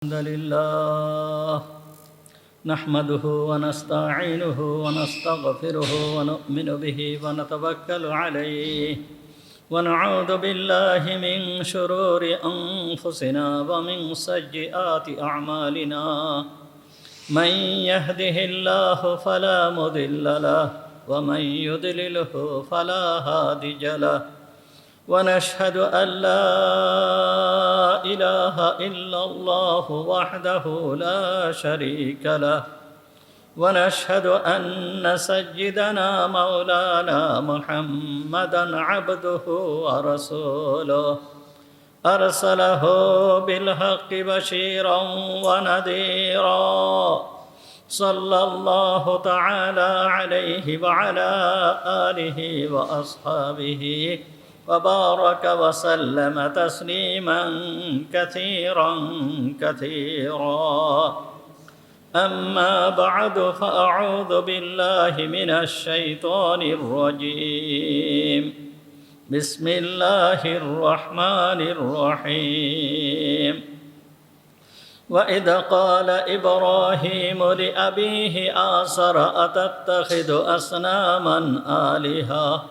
الحمد لله نحمده ونستعينه ونستغفره ونؤمن به ونتوكل عليه ونعوذ بالله من شرور أنفسنا ومن سيئات أعمالنا من يهده الله فلا مضل له ومن يضلله فلا هادي له ونشهد أن لا إله إلا الله وحده لا شريك له ونشهد أن سيدنا مولانا محمدًا عبده ورسوله أرسله بالحق بشيرا ونذيرا صلى الله تعالى عليه وعلى آله وأصحابه وبارك وسلم تسليما كثيرا أما بعد فأعوذ بالله من الشيطان الرجيم بسم الله الرحمن الرحيم وإذ قال إبراهيم لأبيه آزر أتتخذ أصناما آلهة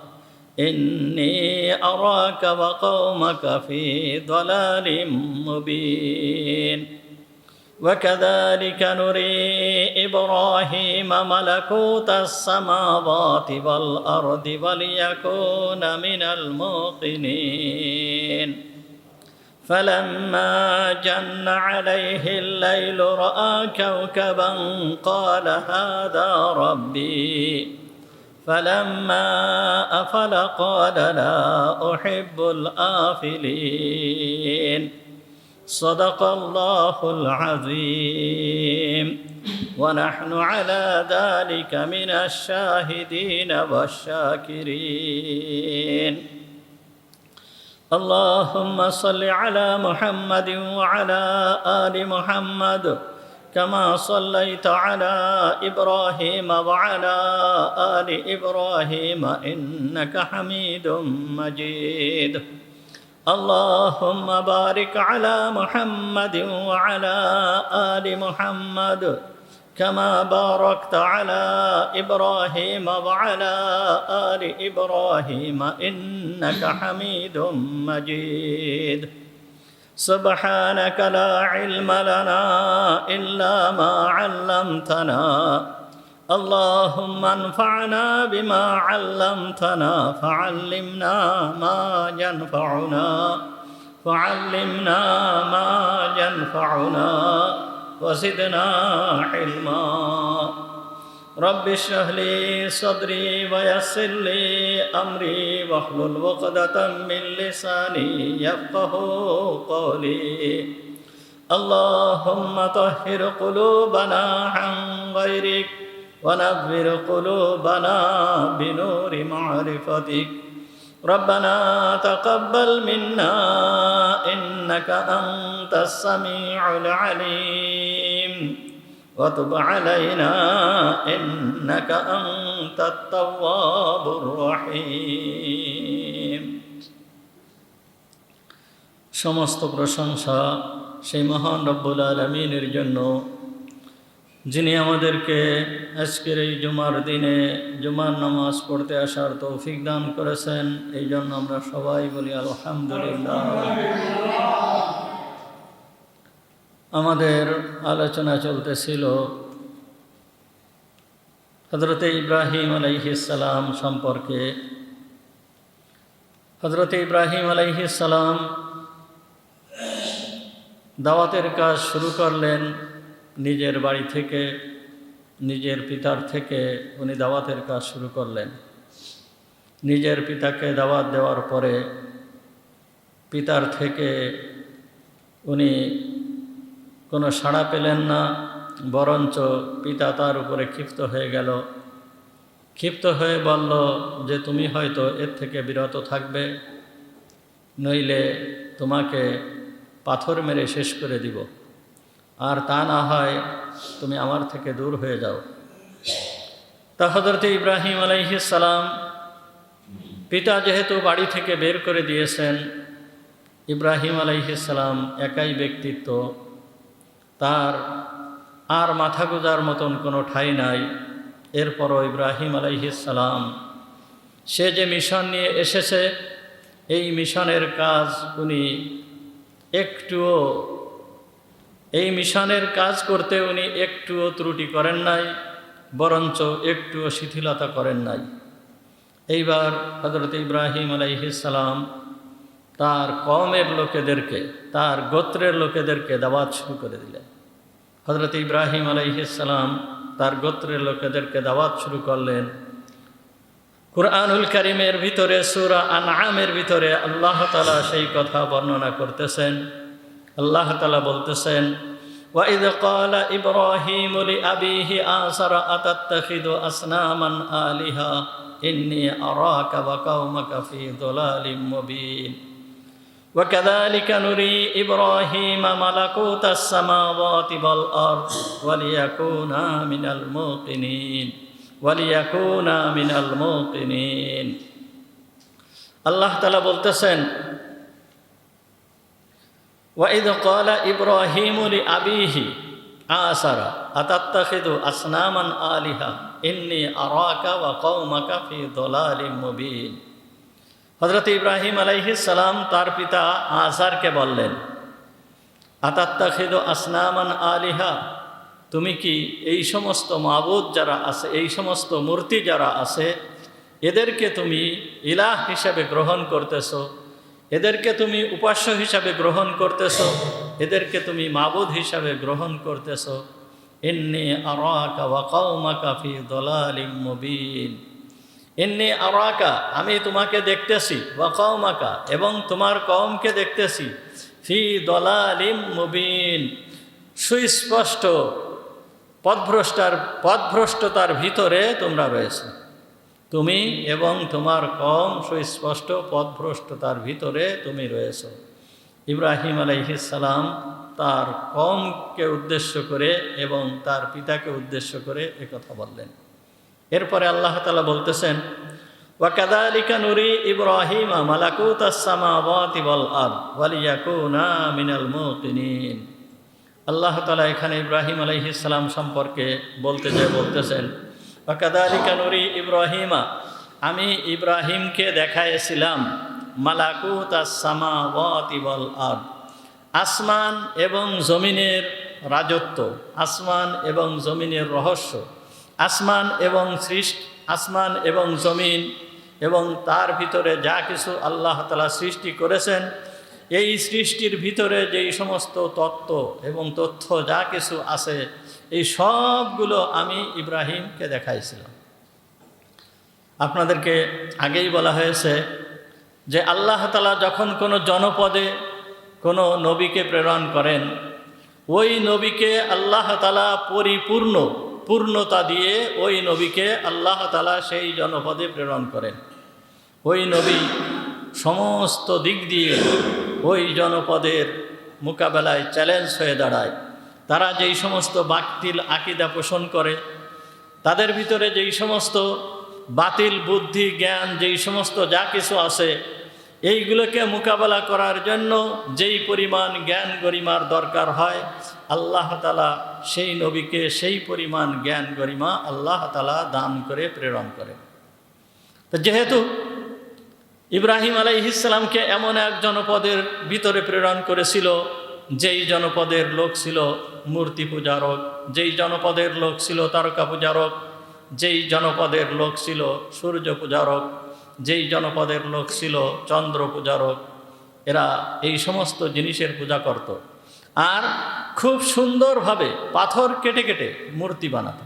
إني أراك وقومك في ضلال مبين وكذلك نري إبراهيم ملكوت السماوات والأرض وليكون من الموقنين فلما جن عليه الليل رأى كوكبا قال هذا ربي فلما أفل قال لا أحب الآفلين صدق الله العظيم ونحن على ذلك من الشاهدين والشاكرين اللهم صل على محمد وعلى آل محمد كما صليت على إبراهيم وعلى آل إبراهيم إنك حميد مجيد اللهم بارك على محمد وعلى آل محمد كما باركت على إبراهيم وعلى آل إبراهيم إنك حميد مجيد سبحانك لا علم لنا إلا ما علمتنا اللهم انفعنا بما علمتنا فعلمنا ما ينفعنا وزدنا علما رب اشرح لي صدري ويسر لي أمري واحلل عقدة من لساني يفقهوا قولي اللهم طهر قلوبنا عن غيرك ونبر قلوبنا بنور معرفتك ربنا تقبل منا إنك أنت السميع العليم وتب علينا إنك أنت التواب الرحيم সমস্ত প্রশংসা সেই মহান রব্বুল আলামিনের জন্য যিনি আমাদেরকে আজকের এই জুমার দিনে জুমার নামাজ পড়তে আসার তৌফিক দান করেছেন। এই জন্য আমরা সবাই বলি আলহামদুলিল্লাহ। আমাদের আলোচনা চলতেছিল হযরত ইব্রাহিম আলাইহিস সালাম সম্পর্কে। হযরত ইব্রাহিম আলাইহিস সালাম দাওয়াতের কাজ শুরু করলেন নিজের বাড়ি থেকে, নিজের পিতার থেকে উনি দাওয়াতের কাজ শুরু করলেন। নিজের পিতাকে দাওয়াত দেওয়ার পরে পিতার থেকে উনি কোনো সাড়া পেলেন না, বরঞ্চ পিতা তার উপরে ক্ষিপ্ত হয়ে গেল। ক্ষিপ্ত হয়ে বলল যে তুমি হয়তো এর থেকে বিরত থাকবে, নইলে তোমাকে পাথর মেরে শেষ করে দিব, আর তা না হয় তুমি আমার থেকে দূর হয়ে যাও। তা হযরত ইব্রাহিম আলাইহিস সালাম পিতা যেহেতু বাড়ি থেকে বের করে দিয়েছেন, ইব্রাহিম আলাইহিস সালাম একাই ব্যক্তিত্ব, তার আর মাথা গোঁজার মতন কোনো ঠাঁই নাই। এরপরও ইব্রাহিম আলাইহিস সালাম সে যে মিশন নিয়ে এসেছে, এই মিশনের কাজ উনি এই মিশনের কাজ করতে উনি একটুও ত্রুটি করেন নাই, বরঞ্চ একটুও শিথিলতা করেন নাই। এইবার হযরত ইব্রাহিম আলাইহিস সালাম তার কওমের লোকেদেরকে, তার গোত্রের লোকেদেরকে দাওয়াত শুরু করে দিলেন। হযরত ইব্রাহিম আলাইহিস সালাম তার গোত্রের লোকেদেরকে দাওয়াত শুরু করলেন। কুরআনুল কারীমের ভিতরে সূরা আনআমের ভিতরে আল্লাহ তাআলা সেই কথা বর্ণনা করতেছেন। আল্লাহ তাআলা বলতেছেন, وَإِذْ قَالَ إِبْرَاهِيمُ لِأَبِيهِ آزَرَ أَتَتَّخِذُ أَصْنَامًا آلِهَةً إِنِّي أَرَاكَ وَقَوْمَكَ فِي ضَلَالٍ مُبِينٍ وَكَذَلِكَ نُرِي إِبْرَاهِيمَ مَلَكُوتَ السَّمَاوَاتِ وَالْأَرْضِ وَلِيَكُونَ مِنَ الْمُوقِنِينَ আল্লাহ তাআলা বলতেছেন, وَإِذْ قَالَ إِبْرَاهِيمُ لِأَبِيهِ آزَرَ أَتَتَّخِذُ أَصْنَامًا آلِهَةً إِنِّي أَرَاكَ وَقَوْمَكَ فِي ضَلَالٍ مُبِينٍ হযরত ইব্রাহিম আলাইহিস সালাম তার পিতা আজারকে বললেন, আতাত্তাখিযু আসনামান আলিহা, তুমি কি এই সমস্ত মাবুদ যারা আছে, এই সমস্ত মূর্তি যারা আছে, এদেরকে তুমি ইলাহ হিসাবে গ্রহণ করতেছো, এদেরকে তুমি উপাস্য হিসাবে গ্রহণ করতেছো, এদেরকে তুমি মাবুদ হিসাবে গ্রহণ করতেছো। ইন্নী আরাকা ওয়া কওমাকা ফি দালালিম মুবিন, ইন্নী আরাকা, আমি তোমাকে দেখতেছি, ওয়া কওমাকা, এবং তোমার কওমকে দেখতেছি, ফি দালালিম মুবিন, সুস্পষ্ট পথভ্রষ্টতার ভিতরে তোমরা রয়েছে। তুমি এবং তোমার কওম সুস্পষ্ট পথভ্রষ্টতার ভিতরে তুমি রয়েছ। ইব্রাহিম আলাইহিস সালাম তার কওমকে উদ্দেশ্য করে এবং তার পিতাকে উদ্দেশ্য করে একথা বললেন। এরপরে আল্লাহ তাআলা বলতেছেন, ওয়া কাযালিকা নুরি ইব্রাহিমা মালাকুতাস সামাওয়াতি ওয়াল আরদ ওয়ালিয়াকুনা মিনাল মুকিনিন। আল্লাহ তাআলা এখানে ইব্রাহিম আলাইহিস সালাম সম্পর্কে বলতেছেন, ওয়া কাযালিকা নুরি ইব্রাহিমা, আমি ইব্রাহিমকে দেখাইছিলাম মালাকুতাস সামাওয়াতি ওয়াল আরদ, আসমান এবং জমিনের রাজত্ব, আসমান এবং জমিনের রহস্য, আসমান এবং জমিন এবং তার ভিতরে যা কিছু আল্লাহ তাআলা সৃষ্টি করেছেন, এই সৃষ্টির ভিতরে যেই সমস্ত তত্ত্ব এবং তথ্য যা কিছু আছে, এই সবগুলো আমি ইব্রাহিমকে দেখাইছিলাম। আপনাদেরকে আগেই বলা হয়েছে যে আল্লাহ তাআলা যখন কোনো জনপদে কোনো নবীকে প্রেরণ করেন, ওই নবীকে আল্লাহ তাআলা পূর্ণতা দিয়ে ওই নবীকে আল্লাহ তাআলা সেই জনপদে প্রেরণ করেন। ওই নবী সমস্ত দিক দিয়ে ওই জনপদের মোকাবেলায় চ্যালেঞ্জ হয়ে দাঁড়ায়। তারা যেই সমস্ত বাতিল আকীদা পোষণ করে, তাদের ভিতরে যেই সমস্ত বাতিল বুদ্ধি জ্ঞান, যেই সমস্ত যা কিছু আছে, এইগুলোকে মোকাবেলা করার জন্য যেই পরিমাণ জ্ঞান গরিমার দরকার হয়, আল্লাহ তাআলা সেই নবীকে সেই পরিমাণ জ্ঞান গরিমা আল্লাহ তাআলা দান করে প্রেরণ করেন। তো যেহেতু ইব্রাহিম আলাইহিস সালামকে এমন এক জনপদের ভিতরে প্রেরণ করেছিল, যেই জনপদের লোক ছিল মূর্তি পূজারক, যেই জনপদের লোক ছিল তারকা পূজারক, যেই জনপদের লোক ছিল সূর্য পূজারক, যেই জনপদের লোক ছিল চন্দ্র পূজারক, এরা এই সমস্ত জিনিসের পূজা করত আর খুব সুন্দরভাবে পাথর কেটে কেটে মূর্তি বানাত।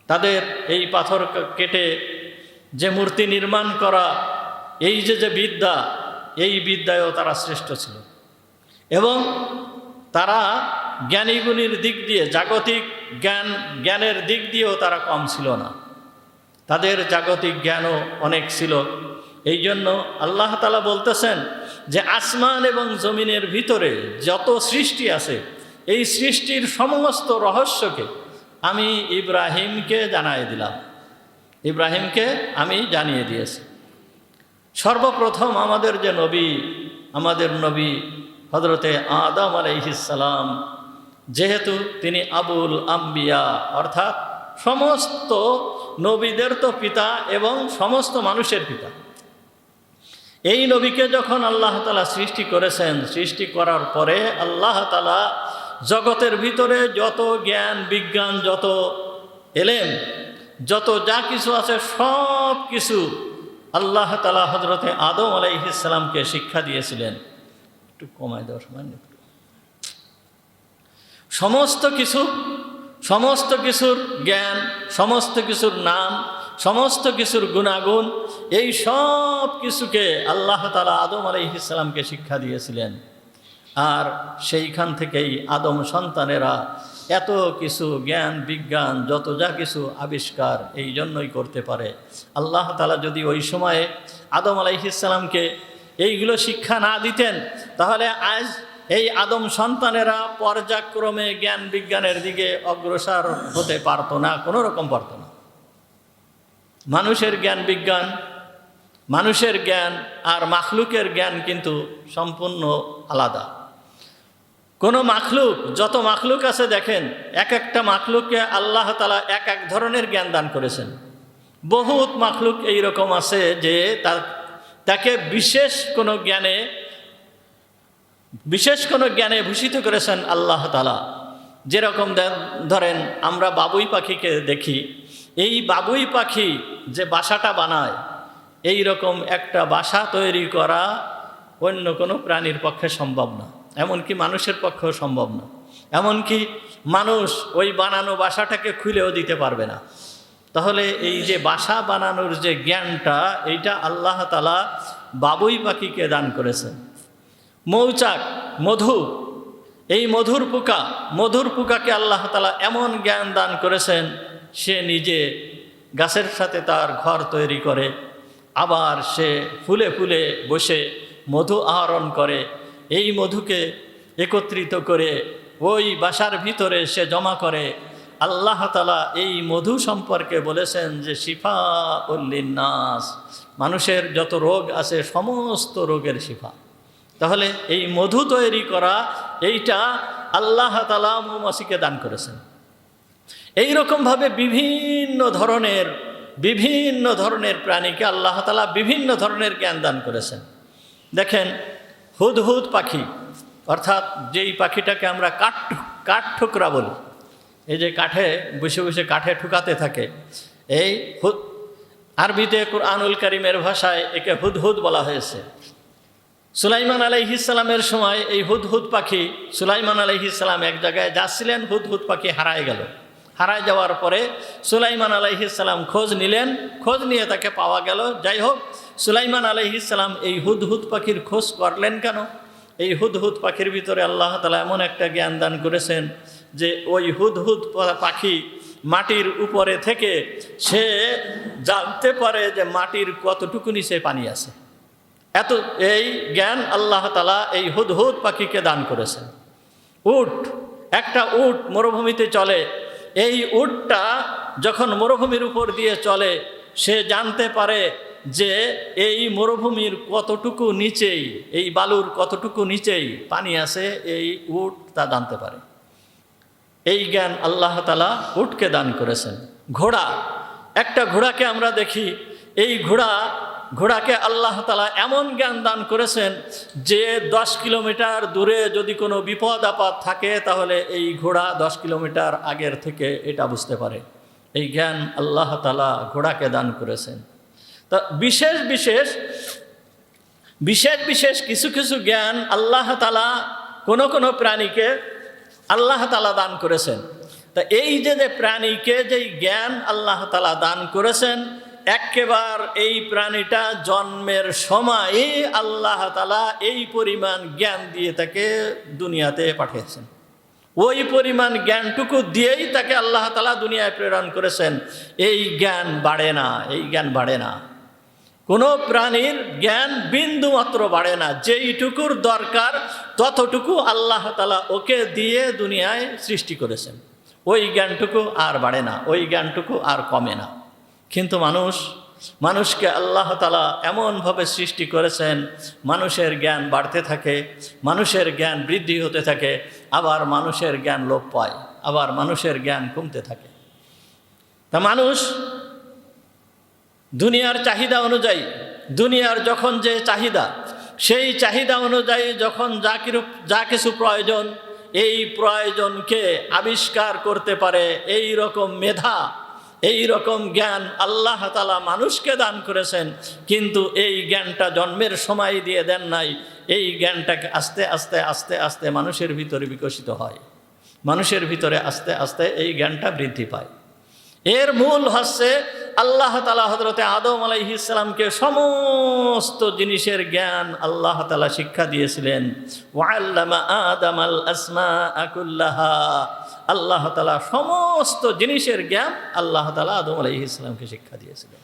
তাদের এই পাথর কেটে যে মূর্তি নির্মাণ করা, এই যে বিদ্যা, এই বিদ্যায়ও তারা শ্রেষ্ঠ ছিল এবং তারা জ্ঞানীগুণীর দিক দিয়ে, জাগতিক জ্ঞানের দিক দিয়েও তারা কম ছিল না। তাদের জাগতিক জ্ঞানও অনেক ছিল। এই জন্য আল্লাহ তাআলা বলতেছেন যে আসমান এবং জমিনের ভিতরে যত সৃষ্টি আছে, এই সৃষ্টির সমস্ত রহস্যকে আমি ইব্রাহিমকে জানিয়ে দিলাম, ইব্রাহিমকে আমি জানিয়ে দিয়েছি। সর্বপ্রথম আমাদের যে নবী, আমাদের নবী হযরতে আদম আলাইহিস সালাম, যেহেতু তিনি আবুল আম্বিয়া, অর্থাৎ সমস্ত নবীদের তো পিতা এবং সমস্ত মানুষের পিতা। এই নবীকে যখন আল্লাহ তাআলা সৃষ্টি করেছেন, সৃষ্টি করার পরে আল্লাহ তাআলা জগতের ভিতরে যত জ্ঞান বিজ্ঞান, যত এলেম, যত যা কিছু আছে সব কিছু আল্লাহ তাআলা হযরতে আদম আলাইহিস সালামকে শিক্ষা দিয়েছিলেন। একটু কমায় দেওয়ার সময় সমস্ত কিছুর জ্ঞান, সমস্ত কিছুর নাম, সমস্ত কিছুর গুণাগুণ, এই সব কিছুকে আল্লাহ তাআলা আদম আলাইহিস সালামকে শিক্ষা দিয়েছিলেন। আর সেইখান থেকেই আদম সন্তানেরা এত কিছু জ্ঞান বিজ্ঞান, যত যা কিছু আবিষ্কার এই জন্যই করতে পারে। আল্লাহ তাআলা যদি ওই সময়ে আদম আলাইহিস সালামকে এইগুলো শিক্ষা না দিতেন, তাহলে আজ এই আদম সন্তানেরা পর্যায়ক্রমে জ্ঞান বিজ্ঞানের দিকে অগ্রসর হতে পারতো না, কোনো রকম পারতো না। মানুষের জ্ঞান বিজ্ঞান, মানুষের জ্ঞান আর মাখলুকের জ্ঞান কিন্তু সম্পূর্ণ আলাদা। কোনো মাখলুক, যত মাখলুক আছে দেখেন, এক একটা মাখলুককে আল্লাহ তাআলা এক এক ধরনের জ্ঞান দান করেছেন। বহুত মাখলুক এইরকম আছে যে তাকে বিশেষ কোনো জ্ঞানে ভূষিত করেছেন আল্লাহ তাআলা। যেরকম ধরেন আমরা বাবুই পাখিকে দেখি, এই বাবুই পাখি যে বাসাটা বানায়, এই রকম একটা বাসা তৈরি করা অন্য কোনো প্রাণীর পক্ষে সম্ভব না, এমনকি মানুষের পক্ষেও সম্ভব না। এমনকি মানুষ ওই বানানো বাসাটাকে খুলেও দিতে পারবে না। তাহলে এই যে বাসা বানানোর যে জ্ঞানটা, এইটা আল্লাহ তাআলা বাবুই পাখিকে দান করেছেন। মৌচাক, মধু, এই মধুর পোকাকে আল্লাহ তাআলা এমন জ্ঞান দান করেছেন, সে নিজে গাছের সাথে তার ঘর তৈরি করে, আবার সে ফুলে ফুলে বসে মধু আহরণ করে, এই মধুকে একত্রিত করে ওই বাসার ভিতরে সে জমা করে। আল্লাহ তাআলা এই মধু সম্পর্কে বলেছেন যে শিফাউল লিন্নাস, মানুষের যত রোগ আছে সমস্ত রোগের শিফা। তাহলে এই মধু তৈরি করা, এইটা আল্লাহ তাআলা মৌমাছিকে দান করেছেন। এই রকমভাবে বিভিন্ন ধরনের প্রাণীকে আল্লাহ তাআলা বিভিন্ন ধরনের জ্ঞান দান করেছেন। দেখেন হুদহুদ পাখি, অর্থাৎ যেই পাখিটাকে আমরা কাঠ ঠোকরা বলি, এই যে কাঠে বসে বসে কাঠে ঠুকাতে থাকে, এই আরবিতে কুরআনুল কারীমের ভাষায় একে হুদহুদ বলা হয়েছে। সুলাইমান আলাইহিস সালামের সময় এই হুদহুদ পাখি, সুলাইমান আলাইহিস সালাম এক জায়গায় যাচ্ছিলেন, হুদহুদ পাখি হারায় গেল। হারায় যাওয়ার পরে সুলাইমান আলাইহিস সালাম খোঁজ নিলেন, খোঁজ নিয়ে তাকে পাওয়া গেল। যাই হোক, সুলাইমান আলাইহিস সালাম এই হুদহুদ পাখির খোঁজ করলেন কেন? এই হুদহুদ পাখির ভিতরে আল্লাহ তাআলা এমন একটা জ্ঞান দান করেছেন যে ওই হুদহুদ পাখি মাটির উপরে থেকে সে জানতে পারে যে মাটির কতটুকু নিচে পানি আছে। এই জ্ঞান আল্লাহ তাআলা এই হুদহুদ পাখিকে দান করেছেন। একটা উট মরুভূমিতে চলে, এই উটটা যখন মরুভূমির উপর দিয়ে চলে, সে জানতে পারে যে এই মরুভূমির কতটুকু নিচেই, এই বালুর কতটুকু নিচেই পানি আছে, এই উট তা জানতে পারে। এই জ্ঞান আল্লাহ তাআলা উটকে দান করেছেন। একটা ঘোড়াকে আমরা দেখি, এই ঘোড়াকে আল্লাহ তাআলা এমন জ্ঞান দান করেছেন যে 10 কিলোমিটার দূরে যদি কোনো বিপদ আপদ থাকে, তাহলে এই ঘোড়া 10 কিলোমিটার আগের থেকে এটা বুঝতে পারে। এই জ্ঞান আল্লাহ তাআলা ঘোড়াকে দান করেছেন। তা বিশেষ কিছু জ্ঞান আল্লাহ তাআলা কোনো প্রাণীকে আল্লাহ তাআলা দান করেছেন। তা এই যে প্রাণীকে যেই জ্ঞান আল্লাহ তাআলা দান করেছেন, একেবারে এই প্রাণীটা জন্মের সময় আল্লাহ তাআলা এই পরিমাণ জ্ঞান দিয়ে তাকে দুনিয়াতে পাঠিয়েছেন। ওই পরিমাণ জ্ঞানটুকু দিয়েই তাকে আল্লাহ তাআলা দুনিয়ায় প্রেরণ করেছেন। এই জ্ঞান বাড়ে না। কোনো প্রাণীর জ্ঞান বিন্দু মাত্র বাড়ে না। যেইটুকুর দরকার ততটুকু আল্লাহ তাআলা ওকে দিয়ে দুনিয়ায় সৃষ্টি করেছেন। ওই জ্ঞানটুকু আর বাড়ে না, ওই জ্ঞানটুকু আর কমে না। কিন্তু মানুষকে আল্লাহ তাআলা এমনভাবে সৃষ্টি করেছেন, মানুষের জ্ঞান বাড়তে থাকে, মানুষের জ্ঞান বৃদ্ধি হতে থাকে। আবার মানুষের জ্ঞান লোপ পায়, আবার মানুষের জ্ঞান কমতে থাকে। তা মানুষ দুনিয়ার চাহিদা অনুযায়ী, দুনিয়ার যখন যে চাহিদা, সেই চাহিদা অনুযায়ী যখন যা কিছু প্রয়োজন, এই প্রয়োজনকে আবিষ্কার করতে পারে এই রকম মেধা, এই রকম জ্ঞান আল্লাহ তাআলা মানুষকে দান করেছেন। কিন্তু এই জ্ঞানটা জন্মের সময় দিয়ে দেন নাই। এই জ্ঞানটাকে আস্তে আস্তে আস্তে আস্তে মানুষের ভিতরে বিকশিত হয়, মানুষের ভিতরে আস্তে আস্তে এই জ্ঞানটা বৃদ্ধি পায়। এর মূল হচ্ছে আল্লাহ তাআলা হযরতে আদম আলাইহিস সালামকে সমস্ত জিনিসের জ্ঞান আল্লাহ তাআলা শিক্ষা দিয়েছিলেন। ওয়াল্লামা আদামাল আসমাআ কুল্লাহা, আল্লাহ তাআলা সমস্ত জিনিসের জ্ঞান আল্লাহ তাআলা আদম আলাইহিস সালামকে শিক্ষা দিয়েছিলেন।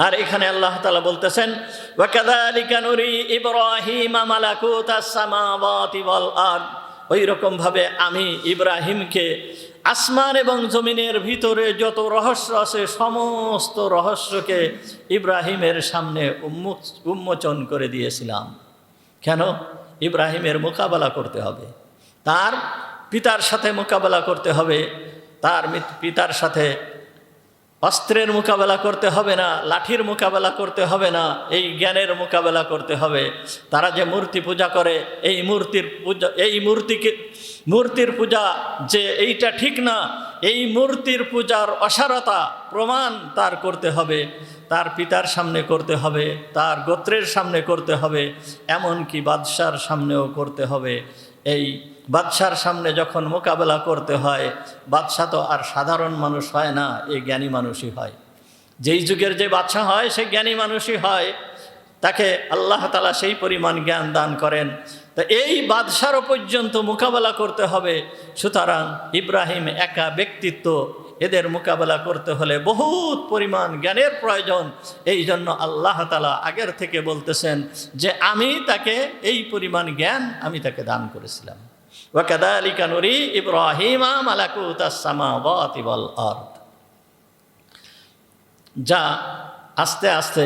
আর এখানে আল্লাহ তাআলা বলতেছেন, ওয়া কাযালিকা নুরি ইব্রাহিমা মালাকুতাস সামাওয়াতি ওয়াল আরদ, ওই রকম ভাবে আমি ইব্রাহিমকে আসমান এবং জমিনের ভিতরে যত রহস্য আছে সমস্ত রহস্যকে ইব্রাহিমের সামনে উন্মোচন করে দিয়েছিলাম। কেন? ইব্রাহিমের মোকাবেলা করতে হবে, তার পিতার সাথে মোকাবেলা করতে হবে। তার পিতার সাথে অস্ত্রের মোকাবেলা করতে হবে না, লাঠির মোকাবেলা করতে হবে না, এই জ্ঞানের মোকাবেলা করতে হবে। তারা যে মূর্তি পূজা করে, এই মূর্তির পূজা যে এইটা ঠিক না, এই মূর্তির পূজার অসারতা প্রমাণ তার করতে হবে, তার পিতার সামনে করতে হবে, তার গোত্রের সামনে করতে হবে, এমনকি বাদশার সামনেও করতে হবে। এই বাদশার সামনে যখন মোকাবেলা করতে হয়, বাদশা তো আর সাধারণ মানুষ হয় না, এই জ্ঞানী মানুষই হয়। যেই যুগের যে বাদশা হয় সে জ্ঞানী মানুষই হয়, তাকে আল্লাহ তাআলা সেই পরিমাণ জ্ঞান দান করেন। তা এই বাদশারও পর্যন্ত মোকাবেলা করতে হবে। সুতরাং ইব্রাহিম একা ব্যক্তিত্ব, এদের মোকাবেলা করতে হলে বহুত পরিমাণ জ্ঞানের প্রয়োজন। এই জন্য আল্লাহ তাআলা আগের থেকে বলতেছেন যে আমি তাকে এই পরিমাণ জ্ঞান আমি তাকে দান করেছিলাম। ওয়া কাযালিকা নুরি ইব্রাহিমা মালাকুতাস সামাওয়াতি ওয়াল আরদ। যা আস্তে আস্তে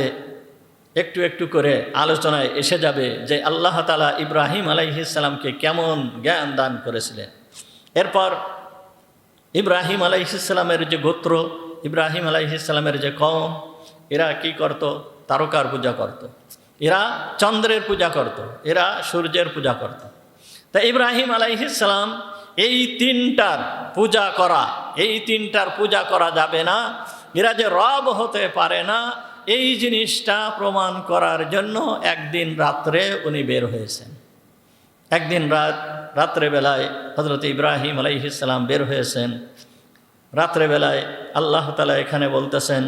একটু একটু করে আলোচনায় এসে যাবে যে আল্লাহ তাআলা ইব্রাহিম আলাইহিস সালামকে কেমন জ্ঞান দান করেছিলেন। এরপর ইব্রাহিম আলাইহিস সালামের যে গোত্র, ইব্রাহিম আলাইহিস সালামের যে কওম, এরা কি করত? তারকার পূজা করত, এরা চন্দ্রের পূজা করত, এরা সূর্যের পূজা করত। তা ইব্রাহিম আলাইহিস সালাম এই তিনটার পূজা করা যাবে না, এরা যে রব হতে পারে না, এই জিনিসটা প্রমাণ করার জন্য একদিন রাত্রে উনি বের হয়েছেন। একদিন রাত্রেবেলায় হযরত ইব্রাহিম আলাইহিস সালাম বের হয়েছেন। রাত্রেবেলায় আল্লাহ তাআলা এখানে বলতেছেন,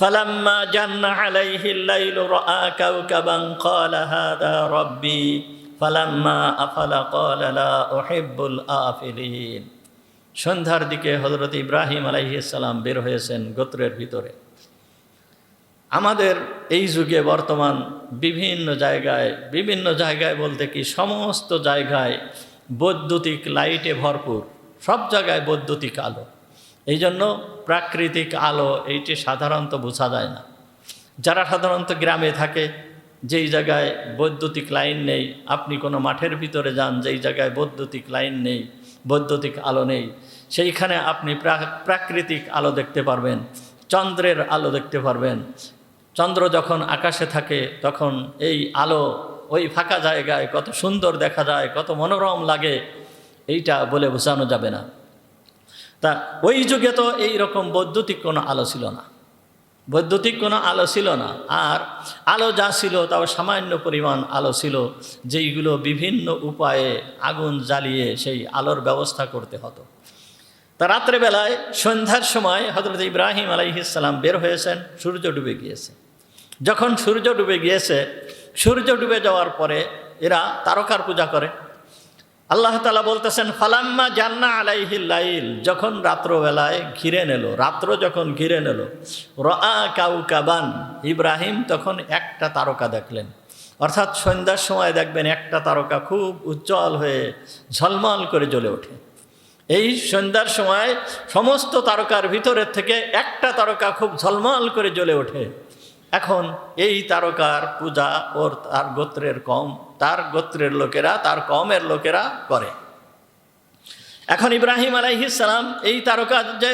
ফালাম্মা জান্না আলাইহিল লাইলু রাআ কাওকাবান ক্বালা হাযা রাব্বি ফালাম্মা আফালা ক্বালা লা উহিব্বুল আফিলিন। সন্ধ্যার দিকে হযরত ইব্রাহিম আলাইহিস সালাম বের হয়েছেন গোত্রের ভিতরে। আমাদের এই যুগে বর্তমান বিভিন্ন জায়গায় বলতে কি সমস্ত জায়গায় বৈদ্যুতিক লাইটে ভরপুর, সব জায়গায় বৈদ্যুতিক আলো। এই জন্য প্রাকৃতিক আলো এইটি সাধারণত বোঝা যায় না। যারা সাধারণত গ্রামে থাকে, যেই জায়গায় বৈদ্যুতিক লাইন নেই, আপনি কোনো মাঠের ভিতরে যান যেই জায়গায় বৈদ্যুতিক লাইন নেই, বৈদ্যুতিক আলো নেই, সেইখানে আপনি প্রাকৃতিক আলো দেখতে পারবেন, চন্দ্রের আলো দেখতে পারবেন। চন্দ্র যখন আকাশে থাকে তখন এই আলো ওই ফাঁকা জায়গায় কত সুন্দর দেখা যায়, কত মনোরম লাগে, এইটা বলে বোঝানো যাবে না। তা ওই যুগে তো এই রকম বৈদ্যুতিক কোনো আলো ছিল না, আর আলো যা ছিল তাও সামান্য পরিমাণ আলো ছিল, যেইগুলো বিভিন্ন উপায়ে আগুন জ্বালিয়ে সেই আলোর ব্যবস্থা করতে হতো। তা রাত্রেবেলায় সন্ধ্যার সময় হযরত ইব্রাহিম আলাইহিস সালাম বের হয়েছেন, সূর্য ডুবে গিয়েছে। যখন সূর্য ডুবে গিয়েছে, সূর্য ডুবে যাওয়ার পরে এরা তারকার পূজা করে। আল্লাহ তাআলা বলতেছেন, ফালাম্মা জান্না আলাইহিল লাইল, যখন রাত্রবেলায় রাত্র যখন ঘিরে নিল, রাআ কাওকাবান, ইব্রাহিম তখন একটা তারকা দেখলেন। অর্থাৎ সন্ধ্যার সময় দেখবেন একটা তারকা খুব উজ্জ্বল হয়ে ঝলমল করে জ্বলে ওঠে। এই সন্ধ্যার সময় সমস্ত তারকার ভিতরের থেকে একটা তারকা খুব ঝলমল করে জ্বলে ওঠে। এখন এই তারকার পূজা তার গোত্রের লোকেরা, তার কওমের লোকেরা করে। এখন ইব্রাহিম আলাইহিস সালাম এই তারকা যে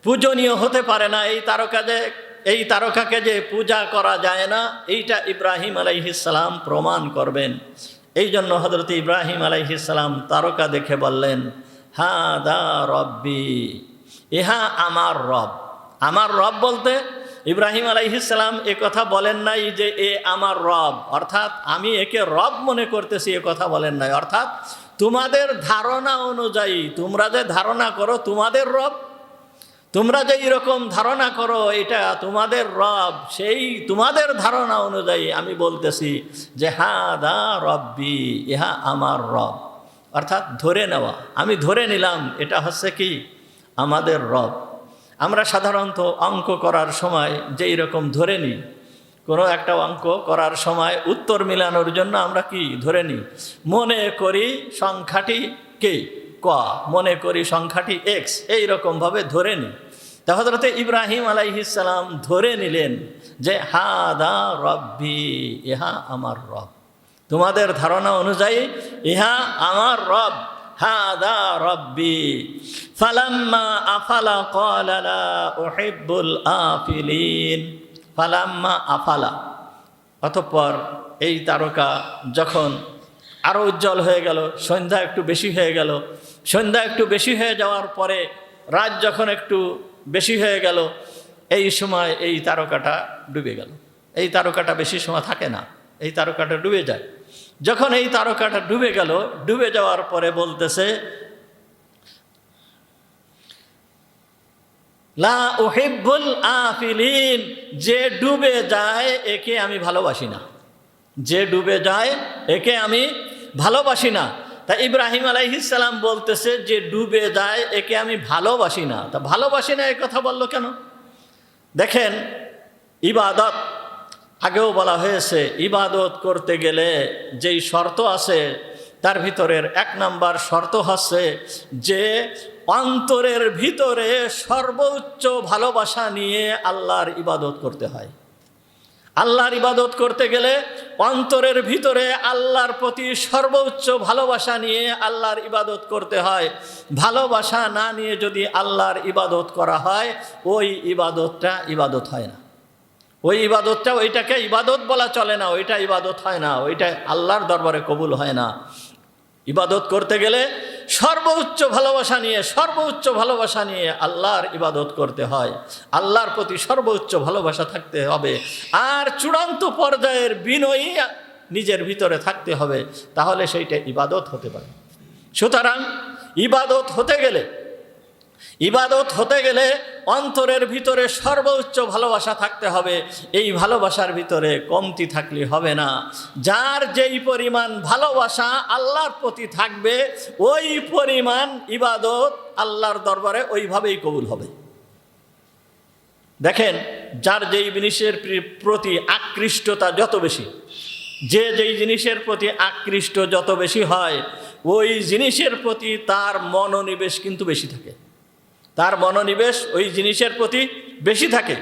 পূজনীয় হতে পারে না, এই তারকাকে যে পূজা করা যায় না, এইটা ইব্রাহিম আলাইহিস সালাম প্রমাণ করবেন। এই জন্য হযরত ইব্রাহিম আলাইহিস সালাম তারকা দেখে বললেন, হাদা রব্বি, ইহা আমার রব। আমার রব বলতে ইব্রাহিম আলাইহিস সালাম এ কথা বলেন নাই যে এ আমার রব, অর্থাৎ আমি একে রব মনে করতেছি, এ কথা বলেন নাই। অর্থাৎ তোমাদের ধারণা অনুযায়ী, তোমরা যে ধারণা করো তোমাদের রব, তোমরা যে এরকম ধারণা করো এটা তোমাদের রব, সেই তোমাদের ধারণা অনুযায়ী আমি বলতেছি যে হাদা রব্বি, ইহা আমার রব। অর্থাৎ ধরে নেওয়া, আমি ধরে নিলাম এটা হচ্ছে কি আমাদের রব। আমরা সাধারণত অঙ্ক করার সময় যেই রকম ধরে নিই, কোনো একটা অঙ্ক করার সময় উত্তর মিলানোর জন্য আমরা কি ধরে নিই, মনে করি সংখ্যাটি কে ক, মনে করি সংখ্যাটি এক্স, এইরকমভাবে ধরে নিই। তা হযরত ইব্রাহিম আলাইহিস সালাম ধরে নিলেন যে হাদা রব্বি, ইহা আমার রব। তোমাদের ধারণা অনুযায়ী ইহা আমার রব, হাদা রব্বি। ফালাম্মা আফালা ক্বালা লা উহিব্বুল আফিলিন। ফালাম্মা আফালা, অতঃপর এই তারকা যখন আরও উজ্জ্বল হয়ে গেল, সন্ধ্যা একটু বেশি হয়ে গেল, সন্ধ্যা একটু বেশি হয়ে যাওয়ার পরে রাত যখন একটু বেশি হয়ে গেল, এই সময় এই তারকাটা ডুবে গেল। এই তারকাটা বেশি সময় থাকে না, এই তারকাটা ডুবে যায়। যখন এই তারকাটা ডুবে গেল, ডুবে যাওয়ার পরে বলতেছে লা উহিব্বুল আফিলিন, যে ডুবে যায় একে আমি ভালোবাসি না, যে ডুবে যায় একে আমি ভালোবাসি না। তা ইব্রাহিম আলাইহিস সালাম বলতেছে যে ডুবে যায় একে আমি ভালোবাসি না। তা ভালোবাসি না এই কথা বললো কেন? দেখেন, ইবাদত আগেও বলা হয়েছে, ইবাদত করতে গেলে যেই শর্ত আছে তার ভিতরের 1 নম্বর শর্ত হচ্ছে যে অন্তরের ভিতরে সর্বোচ্চ ভালোবাসা নিয়ে আল্লাহর ইবাদত করতে হয়। আল্লাহর ইবাদত করতে গেলে অন্তরের ভিতরে আল্লাহর প্রতি সর্বোচ্চ ভালোবাসা নিয়ে আল্লাহর ইবাদত করতে হয়। ভালোবাসা না নিয়ে যদি আল্লাহর ইবাদত করা হয়, ওই ইবাদতটা ইবাদত হয় না। ওই ইবাদতটা, ওইটাকে ইবাদত বলা চলে না, ওইটা ইবাদত হয় না, ওইটা আল্লাহর দরবারে কবুল হয় না। ইবাদত করতে গেলে সর্বোচ্চ ভালোবাসা নিয়ে আল্লাহর ইবাদত করতে হয়। আল্লাহর প্রতি সর্বোচ্চ ভালোবাসা থাকতে হবে, আর চূড়ান্ত পর্যায়ের বিনয়ী নিজের ভিতরে থাকতে হবে, তাহলে সেইটা ইবাদত হতে পারে। সুতরাং ইবাদত হতে গেলে অন্তরের ভিতরে সর্বোচ্চ ভালোবাসা থাকতে হবে। এই ভালোবাসার ভিতরে কমতি থাকলে হবে না। যার যেই পরিমাণ ভালোবাসা আল্লাহর প্রতি থাকবে, ওই পরিমাণ ইবাদত আল্লাহর দরবারে ওইভাবেই কবুল হবে। দেখেন, যার যেই জিনিসের প্রতি আকৃষ্টতা যত বেশি, যেই জিনিসের প্রতি আকৃষ্ট যত বেশি হয়, ওই জিনিসের প্রতি তার মনোনিবেশ কিন্তু বেশি থাকে। তার মনোনিবেশ ওই জিনিসের প্রতি বেশি থাকে।